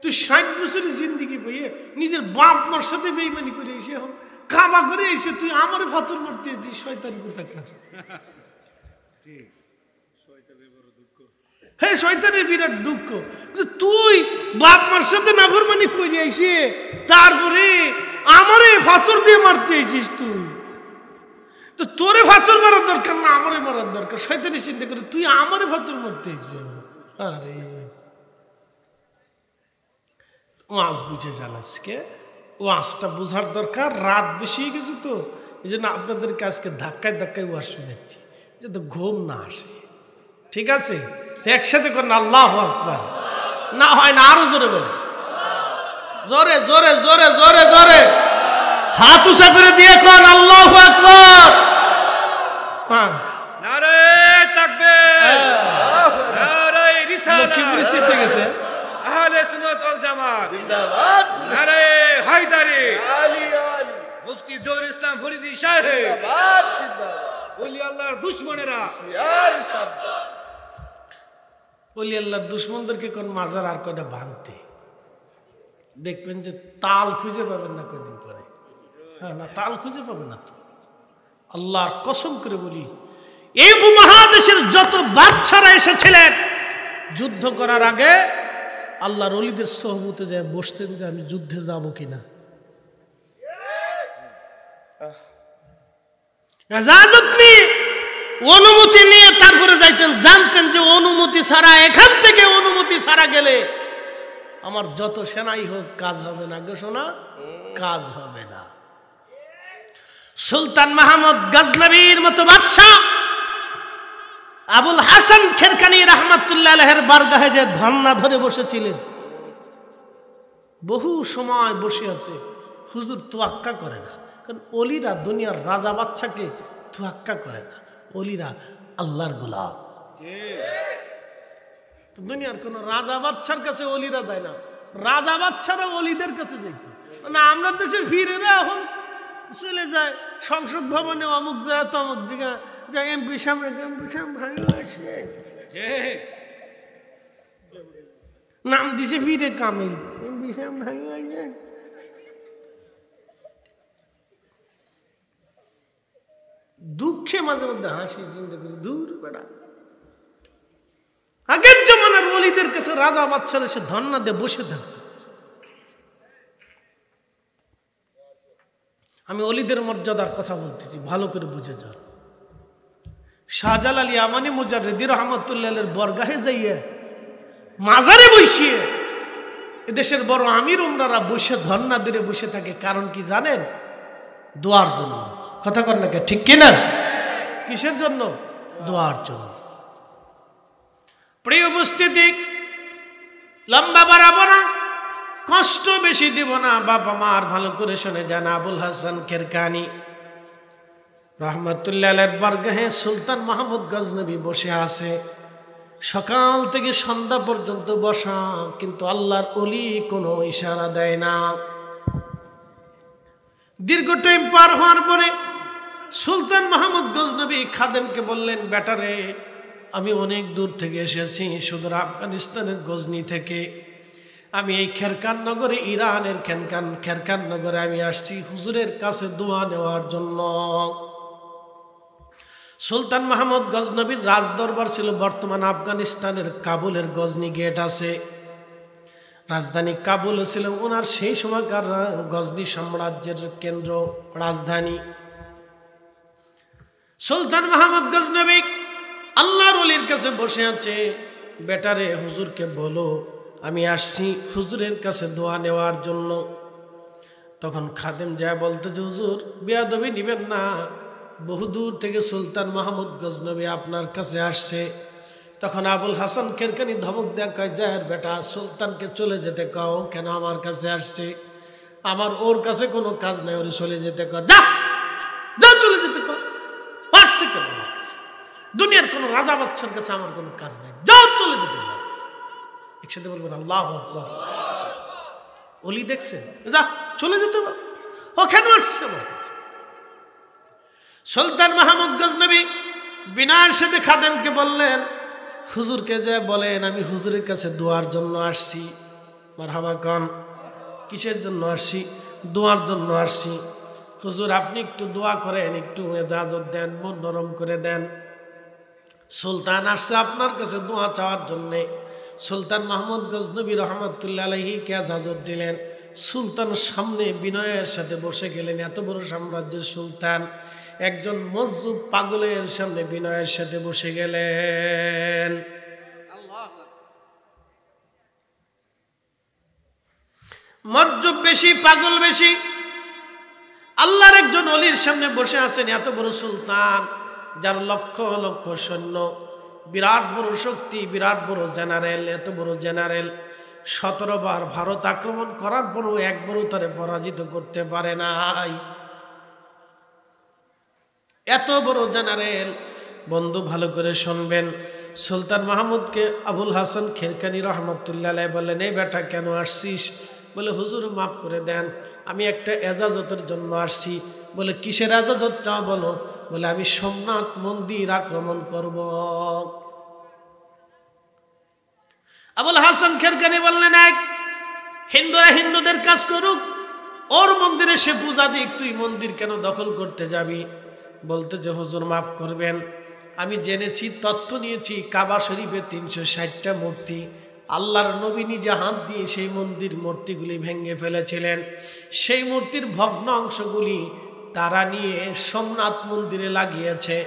S1: তুই 60 বছরের জিন্দিগি পেয়ে নিজের বাপ মার সাথে বেইমানি করে এসে এখন কামা করে এসে তুই আমার ফাতর মারতে এসেছিস। শয়তান কোথাকার, হ্যাঁ শয়তানের বিরাট দুঃখ। তুই বাপ মার সাথে নাফরমানি করে এসে তারপরে আমারে ফাতর দিয়ে মারতে এসেছিস। তুই তো তোরে ফাতর মারার দরকার না, আমারে মারার দরকার। শয়তানি চিন্তা করে তুই আমারে ফাতর মারতে এসেছিস। আরে ওয়াজ বুঝে যান, আজকে ওয়াজটা বোঝার দরকার। রাত বেশি হয়ে গেছে তো, এই জন্য আপনাদেরকে আজকে ধাক্কায় ধাক্কায় ওয়াজ শুনেছি যাতে ঘুম না আসে। ঠিক আছে, একসাথে করেন আল্লাহু আকবার। না হয় না আরো জোরে বলে, জোরে জোরে জোরে জোরে জোরে হাত উঁচা করে দিয়ে কোন আল্লাহু আকবার। হ্যাঁ
S2: নারে তাকবীর, নারে রিসালাত,
S1: কি পরিস্থিতি গেছে।
S2: আহলে সুন্নাত ওয়াল জামাত জিন্দাবাদ, নারে হায়দারি, আলী আলী, মুফতি জহুরুল ইসলাম ফরিদি সাহেব জিন্দাবাদ জিন্দাবাদ, ওলি আল্লাহর দুশমনেরা জিন্দাবাদ।
S1: ওলি আল্লাহর দুশমনদেরকে কোন মাজার আর কয়টা ভাঙতে দেখবেন যে তাল খুঁজে পাবেন না কয়দিন পরে। হ্যাঁ না, তাল খুঁজে পাবেন না তো। আল্লাহর কসম করে বলি, এই উপমহাদেশের যত বাদশারা এসেছিলেন যুদ্ধ করার আগে আল্লাহর ওলিদের সোহবতে যায় বসতেন যে আমি যুদ্ধে যাব কিনা। ইজাজত নিয়ে অনুমতি নিয়ে তারপরে যাইতেন, জানতেন যে অনুমতি ছাড়া, এখান থেকে অনুমতি ছাড়া গেলে আমার যত সেনাই হোক কাজ হবে না। ঘোষণা কাজ হবে না। সুলতান মাহমুদ গজনবীর মতো বাদশা আবুল হাসান খেরকানি রহমাতুল্লাহ আলাইহির বারগাহে যে ধর্ণা ধরে বসেছিলেন, বহু সময় বসে আছে, হুজুর তোয়াক্কা করে না। কারণ অলিরা দুনিয়ার রাজা বাচ্চাকে তোয়াক্কা করে না, অলিরা আল্লাহর গোলাম। দুনিয়ার কোন রাজা বাচ্চার কাছে অলিরা যায় না, রাজা বাচ্চারা অলিদের কাছে যাইত না। আমরা দেশের ফিরেরা এখন চলে যায় সংসদ ভবনে, অমুক যায় তমুক জায়গা যায়, এমপি সামনে নাম দিছে ফিরে কামিল, এমপি সামনে দুঃখে মাঝে মধ্যে হাসি চিন্তা করি, দূর বেড়া। আগের জমানার ওলিদের কাছে রাজা বাচ্চারা এসে ধন্না দিয়ে বসে থাকতো। আমি ওলিদের মর্যাদার কথা বলতেছি, ভালো করে বুঝে যান। শাহজালাল ইয়ামানি মুজাররিদি রহমাতুল্লাহের বরগাহে যাইয়ে মাজারে বসিয়ে এদেশের বড় আমির উমরারা বসে ধন্না দিয়ে বসে থাকে। কারণ কি জানেন? দোয়ার জন্য। কথা কর না, ঠিক কিনা? কিসের জন্য? দোয়ার জন্য। প্রিয় উপস্থিতি, লম্বা বাড়াবো না, কষ্ট বেশি দিব না। বাবা মার ভালো করে শুনে যান। আবুল হাসান খেরকানি রহমাতুল্লাহ আলাইহির বারগাহে সুলতান মাহমুদ গজনবী বসে আছে। সকাল থেকে সন্ধ্যা পর্যন্ত বসা, কিন্তু আল্লাহর ওলি কোনো ইশারা দেয় না। দীর্ঘ টাইম পার হওয়ার পরে সুলতান মাহমুদ গজনবী খাদেমকে বললেন, বেটারে আমি অনেক দূর থেকে এসেছি, সুদূর আফগানিস্তানের গজনি থেকে। আমি এই খেরকান নগরে, ইরানের খেরকান নগরে আমি আসছি হুজুরের কাছে দোয়া নেওয়ার জন্য। সুলতান মাহমুদ গজনবীর রাজদরবার ছিল বর্তমান আফগানিস্তানের কাবুলের গজনি গেট আছে, রাজধানী কাবুল ছিল ওনার সেই সময়কার গজনি সাম্রাজ্যের কেন্দ্র, রাজধানী। সুলতান মাহমুদ গজনবী আল্লাহর ওলির কাছে বসে আছে। বেটারে হুজুরকে বলো আমি আসছি হুজুরের কাছে দোয়া নেওয়ার জন্য। তখন খাদেম যায় বলতেছে, হুজুর বেয়াদবি নিবেন না, বহুদূর থেকে সুলতান মাহমুদ গজনবী আপনার কাছে আসছে। তখন আবুল হাসান খেরকানি ধমক দেয়া কয়, যায় বেটা সুলতানকে চলে যেতে কও, কেন আমার কাছে আসছে? আমার ওর কাছে কোনো কাজ নাই, ওরে চলে যেতে কও। যা যা চলে যেতে কও, পারছে কেন আমার কাছে? দুনিয়ার কোনো রাজা বাচ্চার কাছে আমার কোনো কাজ নাই, যাও চলে যেতে কও। একসাথে বলবেন আল্লাহু আকবার। অলি দেখছেন, যা চলে যেতে পারে, ও কেন আসছে আমার কাছে? সুলতান মাহমুদ গজনবী বিনয়ের সাথে খাদেমকে বললেন, হুজুরকে যে বলেন আমি হুজুরের কাছে দোয়ার জন্য আসছি। মারহাবা কন। কিসের জন্য আসছি? দোয়ার জন্য আসছি। হুজুর আপনি একটু দোয়া করেন, একটু এজাজত দেন, মন নরম করে দেন। সুলতান আসছে আপনার কাছে দোয়া চাওয়ার জন্যে। সুলতান মাহমুদ গজনবী রহমতুল্লাহ আলাইহিকে এজাজত দিলেন। সুলতানের সামনে বিনয়ের সাথে বসে গেলেন। এত বড় সাম্রাজ্যের সুলতান একজন মজজুব পাগলের সামনে বিনয়ের সাথে বসে গেলেন। মজজুব বেশি, পাগল বেশি। আল্লাহর একজন অলির সামনে বসে আছেন এত বড় সুলতান, যার লক্ষ লক্ষ সৈন্য, বিরাট বড় শক্তি, বিরাট বড় জেনারেল। এত বড় জেনারেল 17 বার ভারত আক্রমণ করার পরও একবারও তারে পরাজিত করতে পারে নাই। এত বড় জেনারেল। বন্ধু ভালো করে শুনবেন, সুলতান মাহমুদকে আবুল হাসান খেরকানি রহমতুল্লাহ আলাইহি বললেন, এই বেটা কেন আসছিস? বলে হুজুর মাফ করে দেন, আমি একটা এজাজতের জন্য আসছি। বলে কিসের এজাজত চাও বলো? বলে আমি সোমনাথ মন্দির আক্রমণ করব। আবুল হাসান খেরকানি বললেন, এক হিন্দুরা হিন্দুদের কাজ করুক, ওর মন্দিরে সে পূজা দিক, তুই মন্দির কেন দখল করতে যাবি? বলতে যে হুজুর মাফ করবেন, আমি জেনেছি, তথ্য নিয়েছি, কাবা শরীফে 360টা মূর্তি, আল্লাহর নবী নিজে হাত দিয়ে সেই মন্দির মূর্তিগুলি ভেঙে ফেলেছিলেন। সেই মূর্তির ভগ্ন অংশগুলি তারা নিয়ে সোমনাথ মন্দিরে লাগিয়েছে।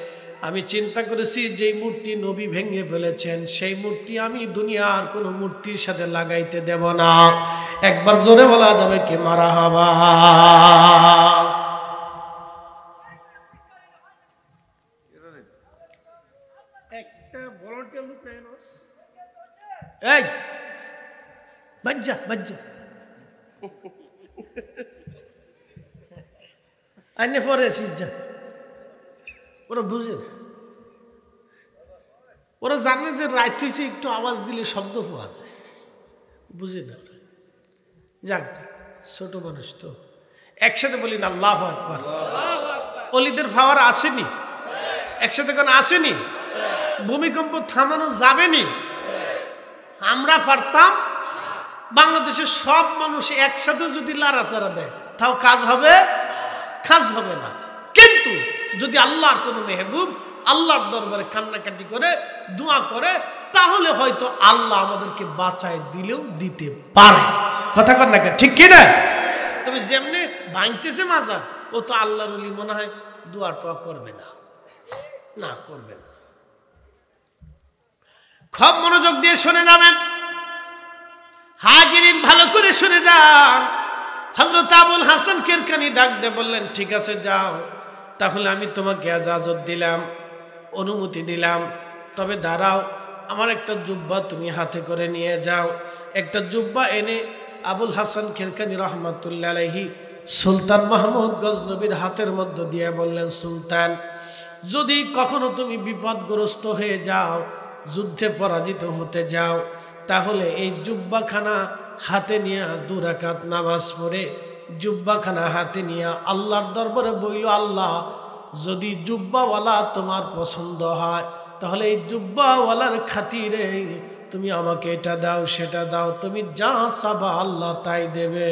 S1: আমি চিন্তা করেছি যেই মূর্তি নবী ভেঙে ফেলেছেন সেই মূর্তি আমি দুনিয়ার কোনো মূর্তির সাথে লাগাইতে দেব না। একবার জোরে বলা যাবে কি মারহাবা? একটা ভলান্টিয়ার লোক নেই না, এই বাজ্জা বাজ্জা আইনে পরে সিজা। ওরা বুঝে না, ওরা জানে যে রাত হয়েছে, একটু আওয়াজ দিলে শব্দ পাওয়া যায়, বুঝে না ওরা। যাক যাক, ছোট মানুষ তো, একসাথে বলি না আল্লাহু আকবার। অলিদের পাওয়ার আসেনি, একসাথে কোন আসেনি। ভূমিকম্প থামানো যাবেনি। আমরা পারতাম, বাংলাদেশের সব মানুষ একসাথে যদি লাড়াচাড়া দেয় তাও কাজ হবে? কাজ হবে না। কিন্তু যদি আল্লাহর কোনো মেহবুব আল্লাহর দরবারে কান্নাকাটি করে দোয়া করে, তাহলে হয়তো আল্লাহ আমাদেরকে বাঁচায় দিলেও দিতে পারে। কথা কর না, ঠিক কি না? তবে যেমনি ভাঙতেছে মাজা, ও তো আল্লাহর ওলি, মনে হয় দোয়া টোয়া করবে না, না করবে না। খুব মনোযোগ দিয়ে শুনে যাবেন, হাজিরিন ভালো করে শুনে যান। হযরত আবুল হাসান কিরকানি ডাক দিয়ে বললেন, ঠিক আছে যাও, তাহলে আমি তোমাকে ইজাজত দিলাম, অনুমতি দিলাম, তবে দাঁড়াও, আমার একটা জুব্বা তুমি হাতে করে নিয়ে যাও। একটা জুব্বা এনে আবুল হাসান কিরকানি রহমতুল্লাহ আলাইহি সুলতান মাহমুদ গজনবীর হাতের মধ্যে দিয়ে বললেন, সুলতান, যদি কখনো তুমি বিপদগ্রস্ত হয়ে যাও, যুদ্ধে পরাজিত হতে যাও, তাহলে এই জুব্বাখানা হাতে নিয়ে 2 রাকাত নামাজ পড়ে জুব্বাখানা হাতে নিয়ে আল্লাহর দরবারে বইল, আল্লাহ, যদি জুব্বাওয়ালা তোমার পছন্দ হয় তাহলে এই জুব্বাওয়ালার খাতিরে তুমি আমাকে এটা দাও সেটা দাও, তুমি যা চাবা আল্লাহ তাই দেবে।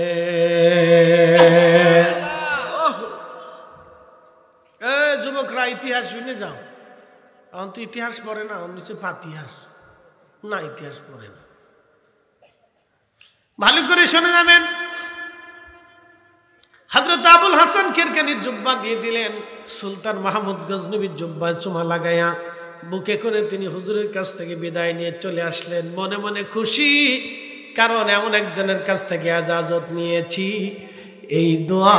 S1: যুবকরা ইতিহাস শুনে যাও। এখন তো ইতিহাস পড়ে না, নিচে ফাতিহাস না, ইতিহাস পড়ে না। ভালো করে শুনে যাবেন। হযরত আবুল হাসান কিরকানির জুব্বা দিয়ে দিলেন। সুলতান মাহমুদ গজনবীর জুব্বায় চুমা লাগাইয়া বুকে করে তিনি হুজুরের কাছ থেকে বিদায় নিয়ে চলে আসলেন। মনে মনে খুশি, কারণ এমন একজনের কাছ থেকে ইজাজত নিয়েছি, এই দোয়া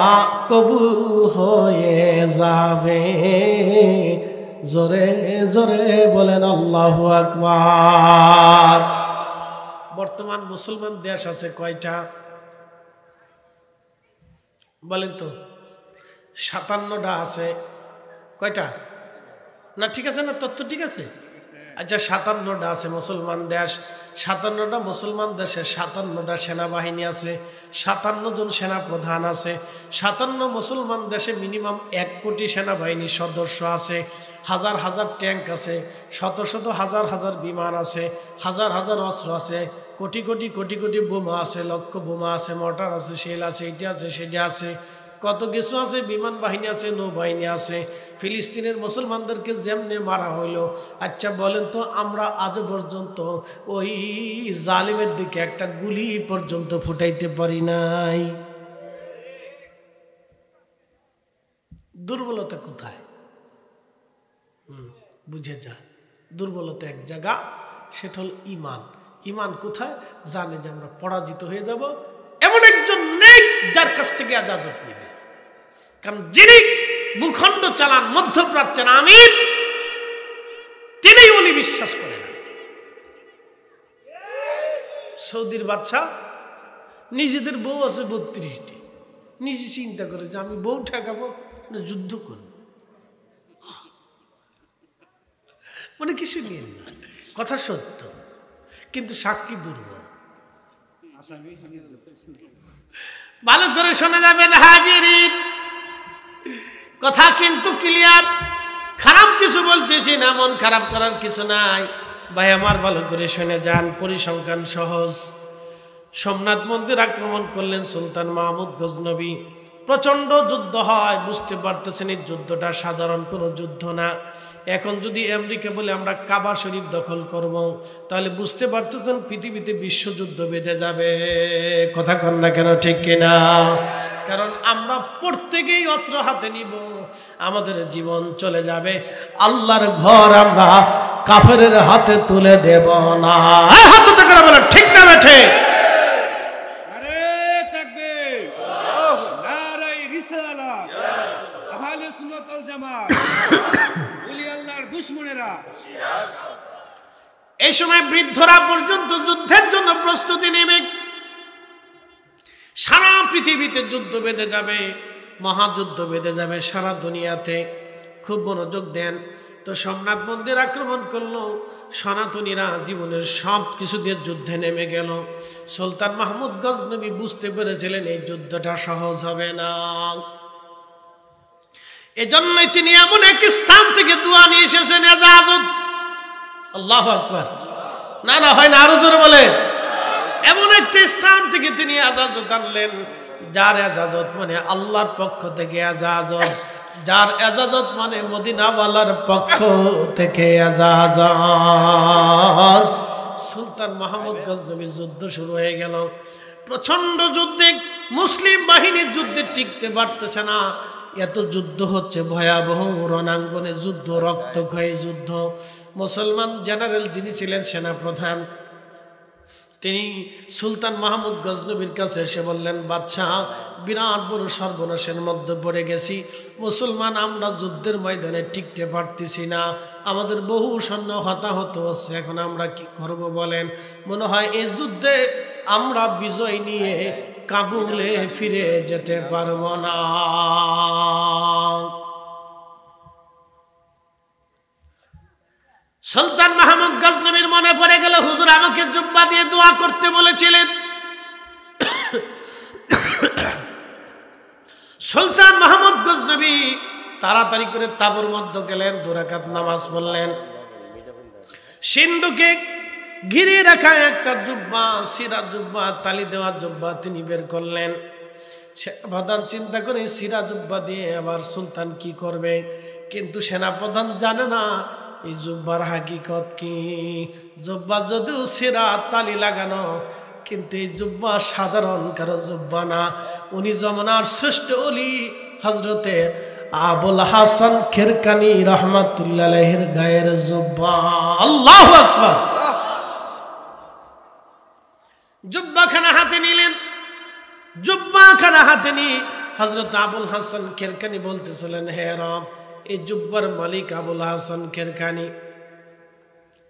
S1: কবুল হয়ে যাবে। জোরে জোরে বলেন আল্লাহু আকবার। বর্তমান মুসলমান দেশ আছে কয়টা বলেন তো? 57টা আছে। কয়টা? না ঠিক আছে না? তথ্য ঠিক আছে? আচ্ছা 57টা আছে মুসলমান দেশ, 57টা মুসলমান দেশে 57টা সেনাবাহিনী আছে, 57 জন সেনা প্রধান আছে, 57 মুসলমান দেশে মিনিমাম 1 কোটি সেনাবাহিনীর সদস্য আছে, হাজার হাজার ট্যাঙ্ক আছে, শত শত হাজার হাজার বিমান আছে, হাজার হাজার অস্ত্র আছে, কোটি কোটি কোটি কোটি বোমা আছে, লক্ষ বোমা আছে, মোটর আছে, শেল আছে, এটা আছে সেটা আছে, কত কিছু আছে, বিমান বাহিনী আছে, নৌবাহিনী আছে। ফিলিস্তিনের মুসলমানদেরকে যেমনে মারা হইল, আচ্ছা বলেন তো আমরা আজ পর্যন্ত ওই জালিমের দিকে একটা গুলি পর্যন্ত ফুটাইতে পারি নাই। দুর্বলতা কোথায়? বুঝে যান, দুর্বলতা এক জায়গা, সেটা হল ইমান। ইমান কোথায়? জানে যে আমরা পরাজিত হয়ে যাব, এমন একজন নেই যার কাছ থেকে ইজাজত নেবে। কারণ যিনি ভূখণ্ড চালান, মধ্যপ্রাচ্যের আমির, তিনি উনি বিশ্বাস করেন। সৌদির বাদশা নিজেদের বউ আছে 32টি, নিজে চিন্তা করে যে আমি বউ ঠেকাবো না যুদ্ধ করবো, মানে কিছু নিয়ে না, কথা সত্য, কিন্তু সাক্ষী দুর্বল। ভালো করে শোনা যাবেন হাজিরিন, কথা কিন্তু ক্লিয়ার, খারাপ কিছু বলতেছি না, মন খারাপ করার কিছু নাই ভাই আমার, ভালো করে শুনে যান। পরিসংখ্যান সহজ। সোমনাথ মন্দির আক্রমণ করলেন সুলতান মাহমুদ গজনবী, প্রচন্ড যুদ্ধ হয়, বুঝতে পারতেছেন এই যুদ্ধটা সাধারণ কোনো যুদ্ধ না। এখন যদি আমেরিকা বলে আমরা কাবা শরীফ দখল করব, তাহলে বুঝতে পারতেছেন পৃথিবীতে বিশ্বযুদ্ধ বেঁধে যাবে। কথা কন না কেন, ঠিক কিনা? কারণ আমরা প্রত্যেকেই অস্ত্র হাতে নিব, আমাদের জীবন চলে যাবে। আল্লাহর ঘর আমরা কাফেরের হাতে তুলে দেব না। হাত উঁচু করে বলেন ঠিক না বেঠে?
S2: আরে তাকবীর, নারে রিসালাত, আহলে সুন্নাত ওয়াল জামাত, ওলি আল্লাহর দুশমনেরা।
S1: এই সময় বৃদ্ধরা পর্যন্ত যুদ্ধের জন্য প্রস্তুতি নেবে। সারা পৃথিবীতে যুদ্ধ বেঁধে যাবে, মহাযুদ্ধ বেঁধে যাবে সারা দুনিয়াতে। খুব মনোযোগ দেন। তো সোমনাথ মন্দির আক্রমণ করলো, সনাতনীরা জীবনের সব কিছু দিয়ে যুদ্ধে নেমে গেল। সুলতান মাহমুদ গজনবী বুঝতে পেরেছিলেন এই যুদ্ধটা সহজ হবে না। এজন্যই তিনি এমন এক স্থান থেকে দোয়া নিয়ে এসেছেন, এজাজত। আল্লাহু আকবার, না না হয় না, আরো জোরে বলে। এমন একটা স্থান থেকে তিনি এজাজত আনলেন, যার এজাজত মানে আল্লাহর পক্ষ থেকে এজাজত, যার এজাজত মানে মদিনাওয়ালার পক্ষ থেকে এজাজত। সুলতান মাহমুদ গজনবীর যুদ্ধ শুরু হয়ে গেল। প্রচন্ড যুদ্ধে মুসলিম বাহিনীর যুদ্ধে টিকতে পারতেছে না, এত যুদ্ধ হচ্ছে, ভয়াবহ রণাঙ্গনে যুদ্ধ, রক্তক্ষয়ী যুদ্ধ। মুসলমান জেনারেল যিনি ছিলেন সেনাপ্রধান, তিনি সুলতান মাহমুদ গজনবীর কাছে এসে বললেন, বাদশাহ বিরাট বড় সর্বনাশের মধ্যে পড়ে গেছি, মুসলমান আমরা যুদ্ধের ময়দানে টিকতে পারতেছি না, আমাদের বহু সৈন্য হতাহত হচ্ছে, এখন আমরা কি করব বলেন? মনে হয় এই যুদ্ধে আমরা বিজয় নিয়ে কাবুলে ফিরে যেতে পারবো না। সুলতান মাহমুদ গজনবীর মনে পড়ে গেল, হুজুর আমাকে জুব্বা দিয়ে দোয়া করতে বলেছিলেন। সুলতান মাহমুদ গজনবী তাড়াতাড়ি করে তাঁবুর মধ্যে গেলেন, 2 রাকাত নামাজ পড়লেন। সিন্ধুকে ঘিরে রাখা একটা জুব্বা, সিরা জুব্বা, তালি দেওয়া জুব্বা তিনি বের করলেন। সেনাপ্রধান চিন্তা করে সিরা জুব্বা দিয়ে আবার সুলতান কি করবে, কিন্তু সেনাপ্রধান জানে না এই জুব্বার হাকিকত কি। জুব্বা যদিও সিরা তালি লাগানো, কিন্তু এই জুব্বা সাধারণ কারো জুব্বা না। উনি জমানার শ্রেষ্ঠ ওলি হজরতে আবুল হাসান খেরকানি রহমাতুল্লাহ আলাইহির গায়ের জুব্বা। আল্লাহু আকবার। জুব্বাখানা হাতে নিলেন। জুব্বাখানা হাতে নিয়ে হযরত আবুল হাসান খেরকানি বলতেছিলেন, হে রব, এই জুব্বার মালিক আবুল হাসান খেরকানি।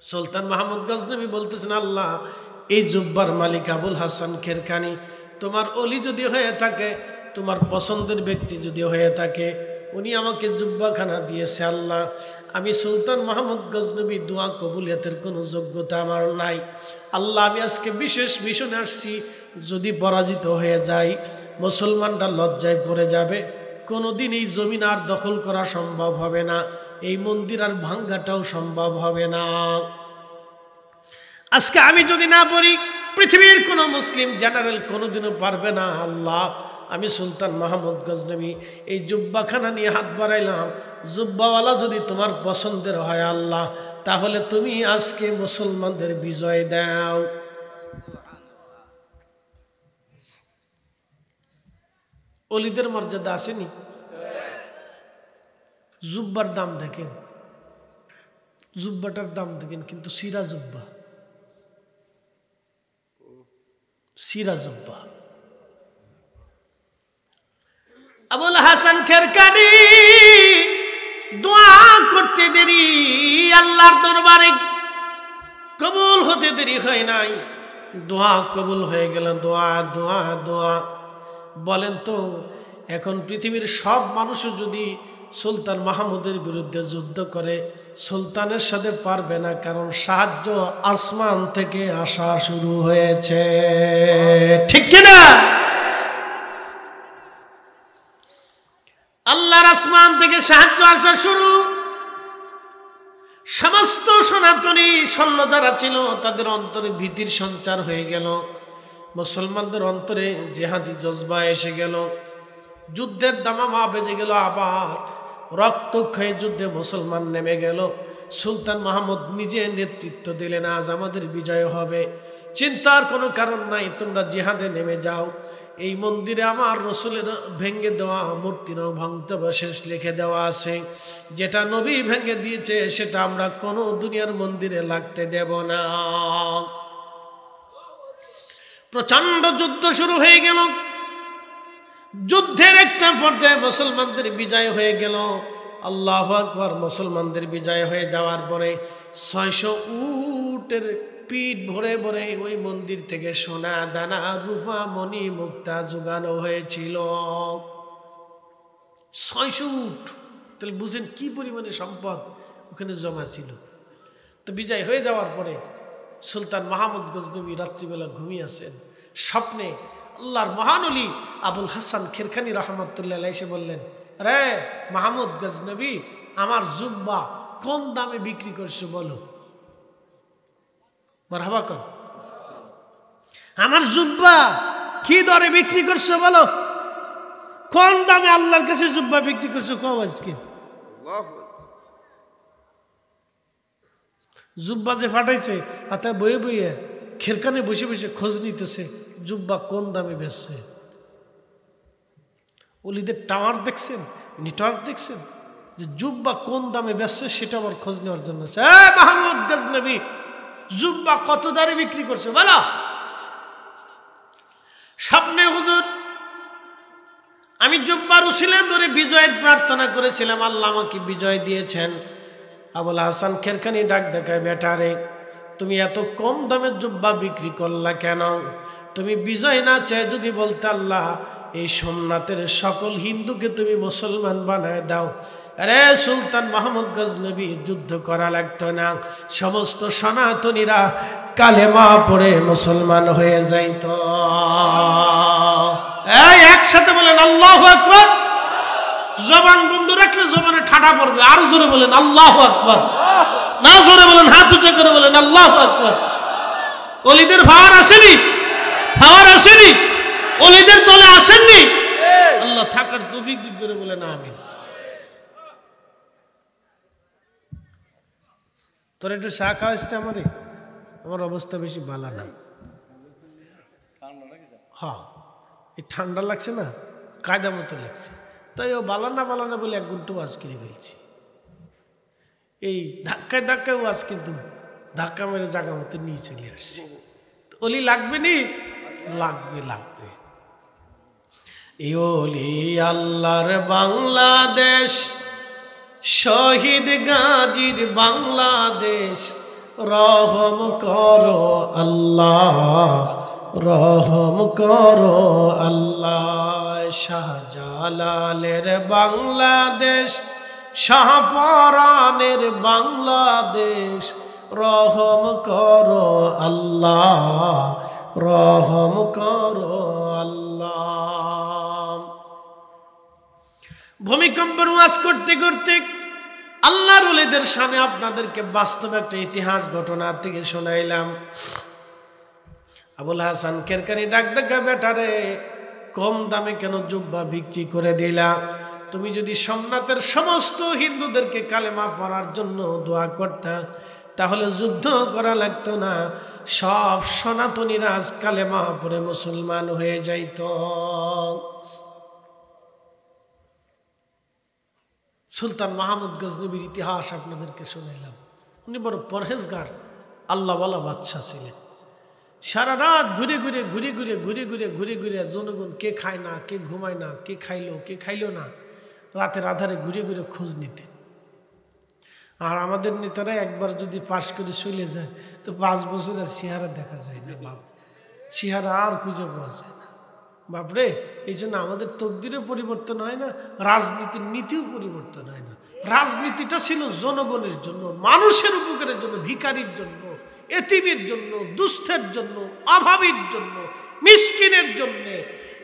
S1: সুলতান মাহমুদ গজনবী বলতেছেন, আল্লাহ এই জুব্বার মালিক আবুল হাসান খেরকানি তোমার ওলি যদি হয়ে থাকে, তোমার পছন্দের ব্যক্তি যদি হয়ে থাকে, উনি আমাকে জুব্বাখানা দিয়েছে। আল্লাহ, আমি সুলতান মাহমুদ গজনবী দোয়া কবুলিয়তের কোনো যোগ্যতা আমার নাই। আল্লাহ, আমি আজকে বিশেষ মিশনে আসছি, যদি পরাজিত হয়ে যাই মুসলমানরা লজ্জায় পড়ে যাবে, কোনোদিন এই জমিন আর দখল করা সম্ভব হবে না, এই মন্দির আর ভাঙ্গাটাও সম্ভব হবে না। আজকে আমি যদি না পড়ি পৃথিবীর কোনো মুসলিম জেনারেল কোনোদিনও পারবে না। আল্লাহ, আমি সুলতান মাহমুদ গজনবী এই জুব্বাখানা নিয়ে হাত বাড়াইলাম, জুব্বাওয়ালা যদি তোমার পছন্দের হয় আল্লাহ, তাহলে তুমি আজকে মুসলমানদের বিজয় দাও। অলিদের মর্যাদা আসেনি? জুব্বার দাম দেখেন, জুব্বাটার দাম দেখেন, কিন্তু সিরা জুব্বা, সিরা জুব্বা। আবুল হাসান খেরকানি দোয়া করতে দেরি, আল্লাহর দরবারে কবুল হতে দেরি হয় নাই, দোয়া কবুল হয়ে গেল। দোয়া দোয়া দোয়া। বলেন তো, এখন পৃথিবীর সব মানুষ যদি সুলতান মাহমুদের বিরুদ্ধে যুদ্ধ করে, সুলতানের সাথে পারবে না, কারণ সাহায্য আসমান থেকে আসা শুরু হয়েছে, ঠিক কিনা? আল্লাহর আসমান থেকে সাহায্য আসা শুরু। সমস্ত সনাতনী সৈন্য যারা ছিল তাদের অন্তরে ভীতির সঞ্চার হয়ে গেল, মুসলমানদের অন্তরে জিহাদি জজবা এসে গেল, যুদ্ধের দামামা বেজে গেল, আবার রক্তক্ষয়ী যুদ্ধে মুসলমান নেমে গেল। সুলতান মাহমুদ নিজে নেতৃত্ব দিলেন, আজ আমাদের বিজয় হবে, চিন্তার কোনো কারণ নাই, তোমরা জিহাদে নেমে যাও। এই মন্দিরে আমার রসুলের ভেঙ্গে দেওয়া মূর্তিরও ভাঙতে শেষ লিখে দেওয়া আছে, যেটা নবী ভেঙ্গে দিয়েছে সেটা আমরা কোনো দুনিয়ার মন্দিরে লাগতে দেব না। প্রচন্ড যুদ্ধ শুরু হয়ে গেল। যুদ্ধের একটা পর্যায়ে মুসলমানদের বিজয় হয়ে গেল। আল্লাহু আকবার। মুসলমানদের বিজয় হয়ে যাওয়ার পরে 600 উটের পিঠ ভরে ভরে ওই মন্দির থেকে সোনা দানা রূপা মণি মুক্তা যোগানো হয়েছিল। 600 উট, তাহলে বুঝেন কি পরিমাণে সম্পদ ওখানে জমা ছিল। তো বিজয় হয়ে যাওয়ার পরে সুলতান মাহমুদ গজনবী রাত্রিবেলা ঘুমিয়ে আছেন, স্বপ্নে আল্লাহর মহানলি আবুল হাসান খেরখানি রহমতুল্লাহ এসে বললেন, রে মাহমুদ গজনবী, আমার জুব্বা কোন দামে বিক্রি করছো বলো। মারহাবা কর। আমার জুব্বা কি দরে বিক্রি করছো বলো, কোন দামে আল্লাহর কাছে জুব্বা বিক্রি করছো কও আজকে। জুব্বা যে ফাটাইছে হাতে বয়ে বইয়ে খেরখানে বসে বসে খোঁজ নিতেছে জুব্বা কোন দামে বেচছে। ওলিদের টাওয়ার দেখছেন, নেটওয়ার্ক দেখছেন, যে জুব্বা কোন দামে বেচছে সেটা আবার খোঁজ নেওয়ার জন্য। মাহমুদ গজনবী জুব্বা কত দরে বিক্রি করছে বলো। স্বপ্নে হুজুর আমি জুব্বার উসিলা ধরে বিজয়ের প্রার্থনা করেছিলাম, আল্লাহ আমাকে বিজয় দিয়েছেন। আবুল হাসান খেরখানি ডাক দেখায়, বেটারে তুমি এত কম দামের জুব্বা বিক্রি করলা কেন? তুমি বিজয় না চাই যদি বলতে আল্লাহ এই সোমনাথের সকল হিন্দুকে তুমি মুসলমান বানায় দাও। আরে সুলতান মাহমুদ গজনবী যুদ্ধ করা লাগতো না, সমস্ত সনাতনীরা কালেমা পড়ে মুসলমান হয়ে যাইত। এই একসাথে বলেন আল্লাহু আকবার। জবান বন্ধ রাখলে জবানে ঠাডা পড়বে, আরো জোরে বলেন আল্লাহু আকবার। না জোরে বলেন, হাত উঁচু করে বলেন আল্লাহু আকবার। ওলিদের ভার আসেনি, ভার আসেনি, ওলিদের দলে আসেননি। আল্লাহ থাকার তৌফিক দিক, জোরে বলেন আমিন। তোর একটু চা খাওয়াইছে আমারে, আমার অবস্থা বেশি ভালো না। হ্যাঁ, এই ঠান্ডা লাগছে না, কায়দা মতো লাগছে, তাই ও বালানা বালানা বলে 1 ঘন্টা ওয়াজ করে ফেলছি। এই ধাক্কায় ধাক্কায় ওয়াজ, কিন্তু ধাক্কা মেরে জায়গা মতো নিয়ে চলে আসছি। ওলি লাগবে নি? লাগবে, লাগবে। এই ওলি আল্লাহর বাংলাদেশ, শহীদ গাজীর বাংলাদেশ, রহম করো আল্লাহ, রহম করো আল্লাহ। শাহজালালের বাংলাদেশ, শাহপরানের বাংলাদেশ, রহম করো আল্লাহ, রহম করো আল্লাহ। ভূমিকম্পের ওয়াজ করতে করতে আল্লাহর ওলিদের সামনে আপনাদেরকে বাস্তব একটা ইতিহাস ঘটনা থেকে শোনাইলাম। আবুল হাসান কেরকানি ডাক ডাকা, বেটারে কম দামে কেন জুব্বা বিক্রি করে দিলা? তুমি যদি সোমনাথের সমস্ত হিন্দুদেরকে কালেমা পড়ার জন্য দোয়া করতা, তাহলে যুদ্ধ করা লাগতো না, সব সনাতনীরা আজ কালেমা পড়ে মুসলমান হয়ে যাইত। সুলতান মাহমুদ গজনবীর ইতিহাস আপনাদেরকে শোনাইলাম। উনি বড় পরহেজগার আল্লাহওয়ালা বাদশা ছিলেন। সারা রাত ঘুরে ঘুরে ঘুরে ঘুরে ঘুরে ঘুরে ঘুরে ঘুরে জনগণ কে খায় না, কে ঘুমায় না, কে খাইলো না, রাতের আধারে ঘুরে ঘুরে খোঁজ নিতেন। আর আমাদের নেতারা একবার যদি পাশ করে চলে যায় তো 5 বছর আর চেহারা দেখা যায় না বাপ, চেহারা আর খুঁজে পাওয়া যায় না বাপরে। এই জন্য আমাদের তকদিরও পরিবর্তন হয় না, রাজনীতির নীতিও পরিবর্তন হয় না। রাজনীতিটা ছিল জনগণের জন্য, মানুষের উপকারের জন্য, ভিখারির জন্য, এতিমের জন্য, দুস্থের জন্য, অভাবীর জন্য, মিসকিনের জন্য,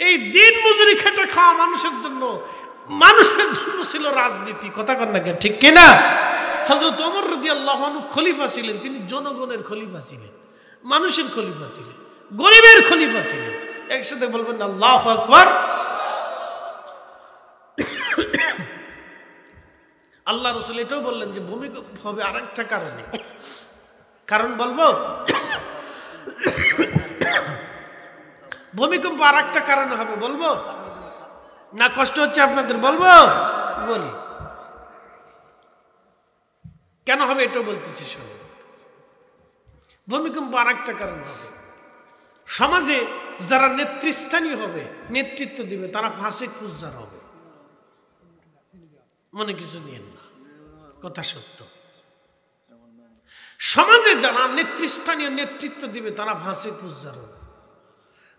S1: এই দিন মজুরি খেটে খাওয়া মানুষের জন্য ছিল রাজনীতি। কথা কন না কে, ঠিক কিনা? হযরত ওমর রাদিয়াল্লাহু আনহু খলিফা ছিলেন, তিনি জনগণের খলিফা ছিলেন, মানুষের খলিফা ছিলেন, গরিবের খলিফা ছিলেন। একসাথে বলবেন আল্লাহু আকবার। আল্লাহ রাসূল এটাও বললেন যে ভূমিকম্প হবে আরেকটা কারণে। কারণ বলবো, ভূমিকম্প আরেকটা কারণে হবে, বলবো না? কষ্ট হচ্ছে আপনাদের? বলবো, বলি কেন হবে এটাও বলতেছি শুনুন। ভূমিকম্প আরেকটা কারণ হবে, সমাজে যারা নেতৃস্থানীয় হবে, নেতৃত্ব দিবে, তারা ফাঁসিক ফুজ্জার হবে। মনে কিছু নিয়েন না, কথা সত্য। সমাজে যারা নেতৃস্থানীয় নেতৃত্ব দিবে তারা ফাঁসিক ফুজ্জার হবে।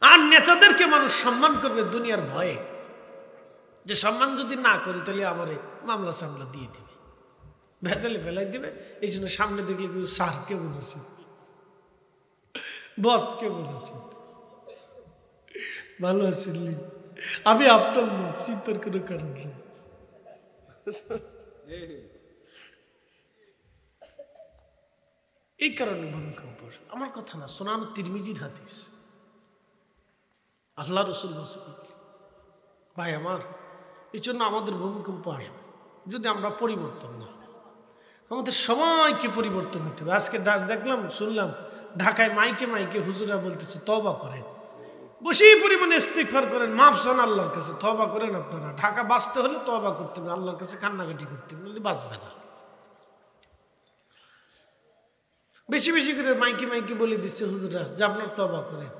S1: আর নেতাদেরকে মানুষ সম্মান করবে দুনিয়ার ভয়ে, যে সম্মান যদি না করি তাহলে আমারে মামলা সামলা দিয়ে দিবে, ভেজালে ফেলাই দিবে। এই জন্য সামনে দেখলে স্যারকে বলেছে, বসকে বলেছে, ভালো আছেন? আমি আপনার লোক, চিন্তার কোনো কারণ নেই। এই কারণে ভূমিকম্প, আমার কথা না, সোনান তিরমিজির হাদিস। আল্লাহ রাসূল বলেছেন, ভাই আমার, এই জন্য আমাদের ভূমিকম্প আসবে যদি আমরা পরিবর্তন না হই। আমাদের সময়কে পরিবর্তন হতে হবে। আজকে দেখলাম, শুনলাম ঢাকায় মাইকে মাইকে হুজুরা বলতেছে তওবা করেন, বেশি পরিমাণে ইস্তিগফার করেন, মাফ চান আল্লাহর কাছে, তওবা করেন আপনারা। ঢাকা বাঁচতে হলে তওবা করতে হবে, আল্লাহর কাছে কান্নাকাটি করতে হবে, নইলে বাঁচবে না। বেশি বেশি করে মাইকে মাইকে বলে দিচ্ছে হুজুরা যে আপনার তওবা করেন,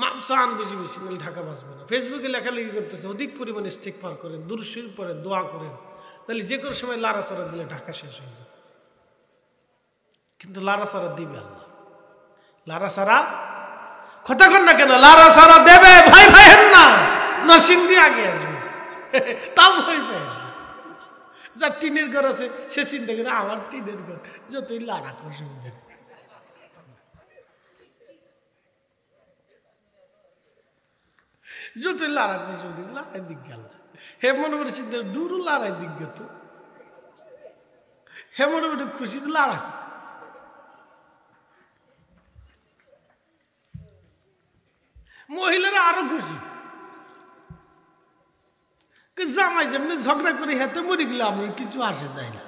S1: মাফ চান বেশি বেশি, নইলে ঢাকা বাঁচবে না। ফেসবুকে লেখালেখি করতেছে, অধিক পরিমাণে ইস্তিগফার করেন, দুরূদ শরীফ পড়েন, দোয়া করেন, তাহলে যে কোনো সময় লাড়াচাড়া দিলে ঢাকা শেষ হয়ে যাবে। কিন্তু লাড়াচাড়া দিবে আল্লাহ, লাড়াচাড়া, কথা কন না কেন, লাড়াচাড়া দেবে, ভাই ভাই না, নরসিংদী আগে আসবে, তাও ভয় পায় না। যার টিনের ঘর আছে সে চিন্তা করে আমার টিনের ঘর, যতই লাড়া অসুবিধা, যতই লাড়া অসুবিধা, লাড়াই দিক গেল। হে মনে করে চিন্তা দূর লাড়াই দিক গেত, হে মনে করে খুশি লাড়া। মহিলারা আরো খুশি, জামাই যেমনি ঝগড়া করে হেতে মরে গেলে আমার কিছু আসে যায় না।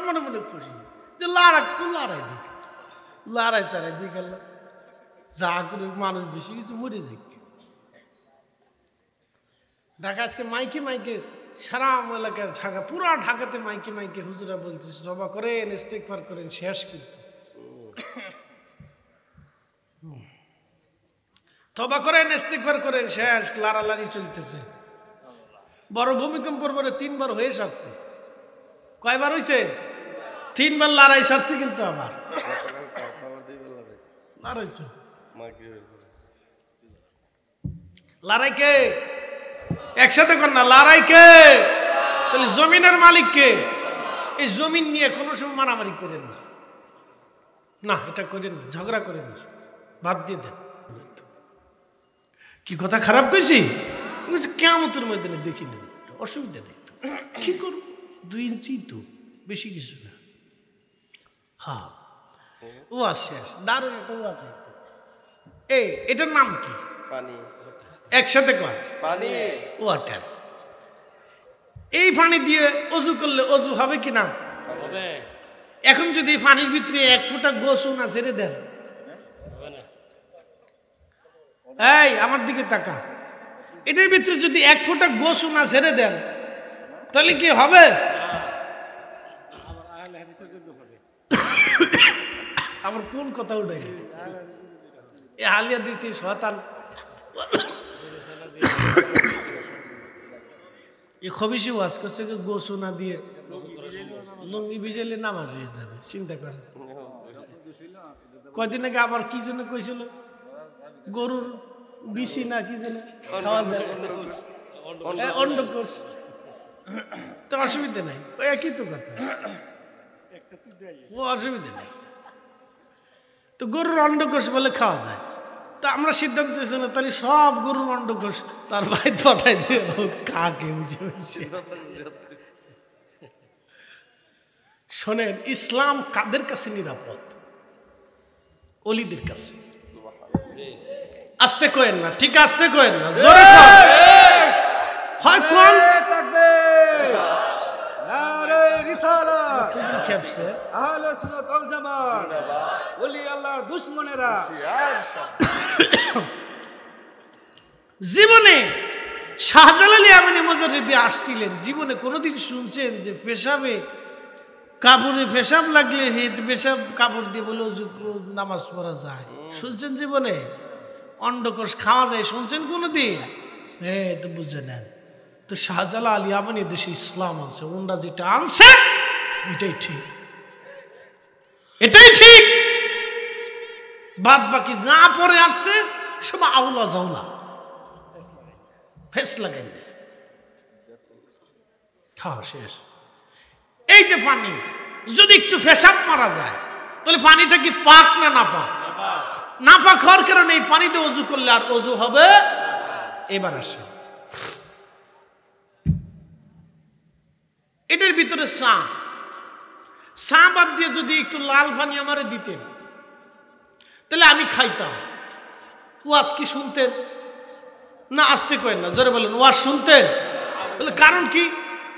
S1: মনে মনে খুশি যে লাড়াক তো লড়াই দিক, লড়াই চাড়াই দিয়ে গেল, যা করে মানুষ বেশি কিছু মরে যায়। ঢাকা আজকে মাইকে মাইকে সারা এলাকার ঢাকা, পুরা ঢাকাতে মাইকে মাইকে হুজুরা বলতেছে তওবা করেন, ইস্তিগফার করেন, শেষ কিন্তু তওবা করেন, ইস্তিগফার করেন, শেষ। লাড়ালাড়ি চলতেছে, বড় ভূমিকম্পর পরে 3 বার হয়ে সারছে। কয়বার হয়েছে? 3 বার লড়াই সারছে, কিন্তু আবার লড়াই কে? একসাথে কর না, লড়াই কে? তাহলে জমিনের মালিক কে? এই জমিন নিয়ে কোনো সময় মারামারি করেন না, না এটা করেন না, ঝগড়া করেন না, বাদ দিয়ে দেন। কি কথা খারাপ কইছি? কিয়ামতের ময়দানে দেখি নেব, অসুবিধা নেই তো, কি করব? 2 ইঞ্চি তো, বেশি কিছু না। হ্যাঁ, ও শেষ, দারুণ একটা ওয়াজ হয়েছে। এটার নাম কি?
S3: পানি।
S1: একসাথে কর,
S3: পানি।
S1: ওয়াটার। এই পানি দিয়ে অজু করলে অজু হবে কি না?
S3: হবে।
S1: এখন যদি পানির ভিতরে 1 ফোঁটা গোসু না ছেড়ে দেন, এই আমার দিকে তাকা, এটার ভিতরে যদি 1 ফোঁটা গোসু না ছেড়ে দেন, তাহলে কি হবে? আবার কোন কথা উঠে এ হালিয়া দিছি শয়তান, এ খবিসি ওয়াজ করছে গোসু না দিয়ে লুঙ্গি ভিজাইলে নামাজ হয়ে যাবে। চিন্তা করে কয়দিন আগে আবার কি জন্য কইছিল, গরুর বিসি না কি জন্য খাওয়া যায়, অন্ডকোষ, তো অসুবিধা নাই, ওই একই তো কথা, ও অসুবিধা নেই। তো গরুর অন্ডকোষ বলে খাওয়া যায়, তো আমরা সিদ্ধান্ত নিয়েছি না, তাহলে সব গরুর অন্ডকোষ তার ভাই পাঠাই দিয়ে কাকে বুঝে বুঝে। শোনেন, ইসলাম কাদের কাছে নিরাপদ? অলিদের কাছে। আস্তে কয়েন না, ঠিক আস্তে কয়েন না, জোরে কর। হয় কোন
S2: তাকবীর, নারে রিসালাত,
S1: খেপছে
S2: আহলে সুন্নাত ওয়াল জামাত, ওলি আল্লাহর দুশমনেরা।
S1: জীবনে শাহজালাল ইয়ামানি মুজাররিদি আসছিলেন, জীবনে কোনোদিন শুনছেন যে পেশাবে কাপড়ে পেশাব লাগলে পেশাব কাপড় দিয়ে বলে নামাজ পড়া যায়? শুনছেন জীবনে? অন্ডকোষ খাওয়া যায় শুনছেন কোনোদিন? হ্যাঁ, তো বুঝে নেন। তো শাহজালাল ইয়ামানি দেশে ইসলাম আনছে, ওনরা যেটা আনছে এটাই ঠিক, এটাই ঠিক। বাদ বাকি যা পরে আসছে সব আউলা জাউলা, ফেস লাগাই খাওয়া শেষ। এই যে পানি, যদি একটু পেশাব মারা যায় তাহলে পানিটা কি পাক না না পাক? না পাক হওয়ার কারণে এই পানিতে অজু করলে আর অজু হবে? এবার আসে এটার ভিতরে চা বাদ দিয়ে যদি একটু লাল পানি আমারে দিতেন তাহলে আমি খাইতাম। ওয়াজ কি শুনতেন না? আসতে কয়েন না, জোরে বলেন, ওয়াজ শুনতেন? বলে কারণ কি?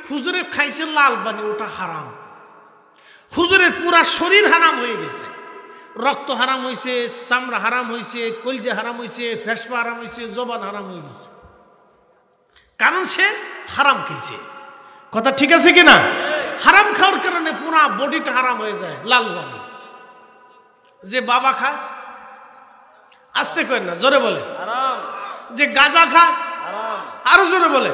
S1: হুজুরের খাইছে লাল পানি, ওটা হারাম। হুজুরের পুরা শরীর হারাম হয়ে গেছে, রক্ত হারাম হয়েছে, চামড়া হারাম হয়েছে, কলজা হারাম হয়েছে, ফেসপা হারাম হয়েছে, জবান হারাম হয়ে গেছে, কারণ সে হারাম খেয়েছে। কথা ঠিক আছে কিনা? হারাম খাওয়ার কারণে পুরা বডিটা হারাম হয়ে যায়। লাল পানি যে বাবা খায়, আসতে করেন না, জোরে বলে, যে গাঁজা খায়, আরো জোরে বলে,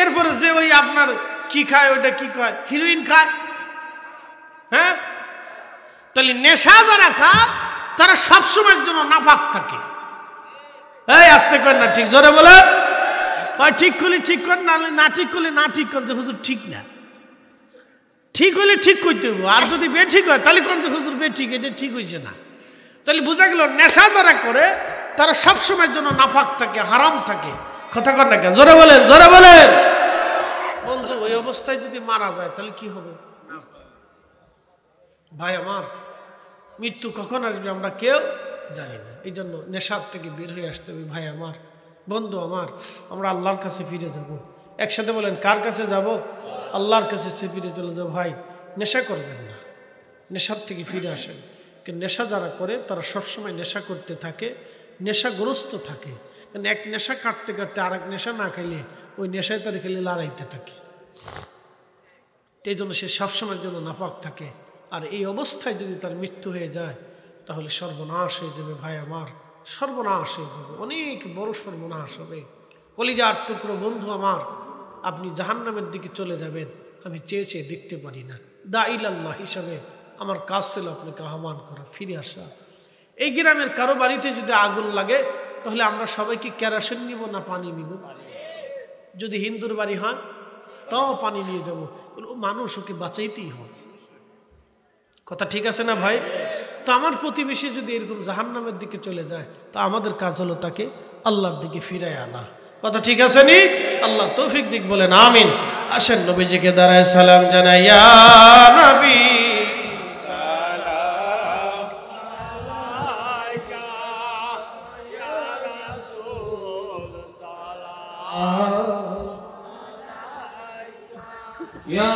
S1: এরপরে যে ওই আপনার কি খায়, ওইটা কি খায়, হিরোইন খায়, হ্যাঁ, তাহলে নেশা যারা খায় তারা সবসময়ের জন্য নাপাক থাকে। এই আসতে করেন না, ঠিক জোরে বলে, ঠিক করলে ঠিক কর, না ঠিক করলে না ঠিক কর, যে হুজুর ঠিক না। ঠিক হলে ঠিক করতে হবে, আর যদি বেঠিক হয় তাহলে কোন যে হুজুর বেঠিক, এটা ঠিক হয়েছে না। তাহলে বোঝা গেল নেশা যারা করে তারা সবসময়ের জন্য নাপাক থাকে, হারাম থাকে। কথা কর না কেন? জোরে বলেন, জোরে বলেন। বন্ধু, ওই অবস্থায় যদি মারা যায় তাহলে কি হবে? ভাই আমার, মৃত্যু কখন আসবে আমরা কেউ জানি না। এই জন্য নেশার থেকে বের হয়ে আসতে হবে। ভাই আমার, বন্ধু আমার, আমরা আল্লাহর কাছে ফিরে যাব। একসাথে বলেন, কার কাছে যাব? আল্লাহর কাছে ফিরে চলে যাবো। ভাই, নেশা করবেন না, নেশার থেকে ফিরে আসেন। কিন্তু নেশা যারা করে তারা সবসময় নেশা করতে থাকে, নেশাগ্রস্ত থাকে। কারণ এক নেশা কাটতে কাটতে আর এক নেশা না খাইলে ওই নেশায় তারা খেলে লড়াইতে থাকে। এই জন্য সে সবসময়ের জন্য নাপাক থাকে। আর এই অবস্থায় যদি তার মৃত্যু হয়ে যায় তাহলে সর্বনাশ হয়ে যাবে। ভাই আমার, সর্বনাশ হয়ে যাবে, অনেক বড় সর্বনাশ হবে। কলিজার টুকরো বন্ধু আমার, আপনি জাহান্নামের দিকে চলে যাবেন আমি চেয়ে চেয়ে দেখতে পারি না। দাঈলাল্লাহ হিসাবে আমার কাজ ছিল আপনাকে আহ্বান করা, ফিরে আসা। এই গ্রামের কারো বাড়িতে যদি আগুন লাগে তাহলে আমরা সবাই কি কেরোসিন নিব না পানি নিব? যদি হিন্দুর বাড়ি হয় তাও পানি নিয়ে যাব, মানুষ ওকে বাঁচাইতেই হবে। কথা ঠিক আছে না ভাই? তো আমার প্রতিবেশী যদি এরকম জাহান্নামের দিকে চলে যায় তা আমাদের কাজ হলো তাকে আল্লাহর দিকে ফিরায় আনা। কথা ঠিক আছে নি? আল্লাহ তৌফিক দিক বলেন আমিন। আসেন নবীজিকে দাঁড়ায় সালাম জানাই, ইয়া নবী সালাম আলাইকা ইয়া রাসূল সালাম আলাইকা ইয়া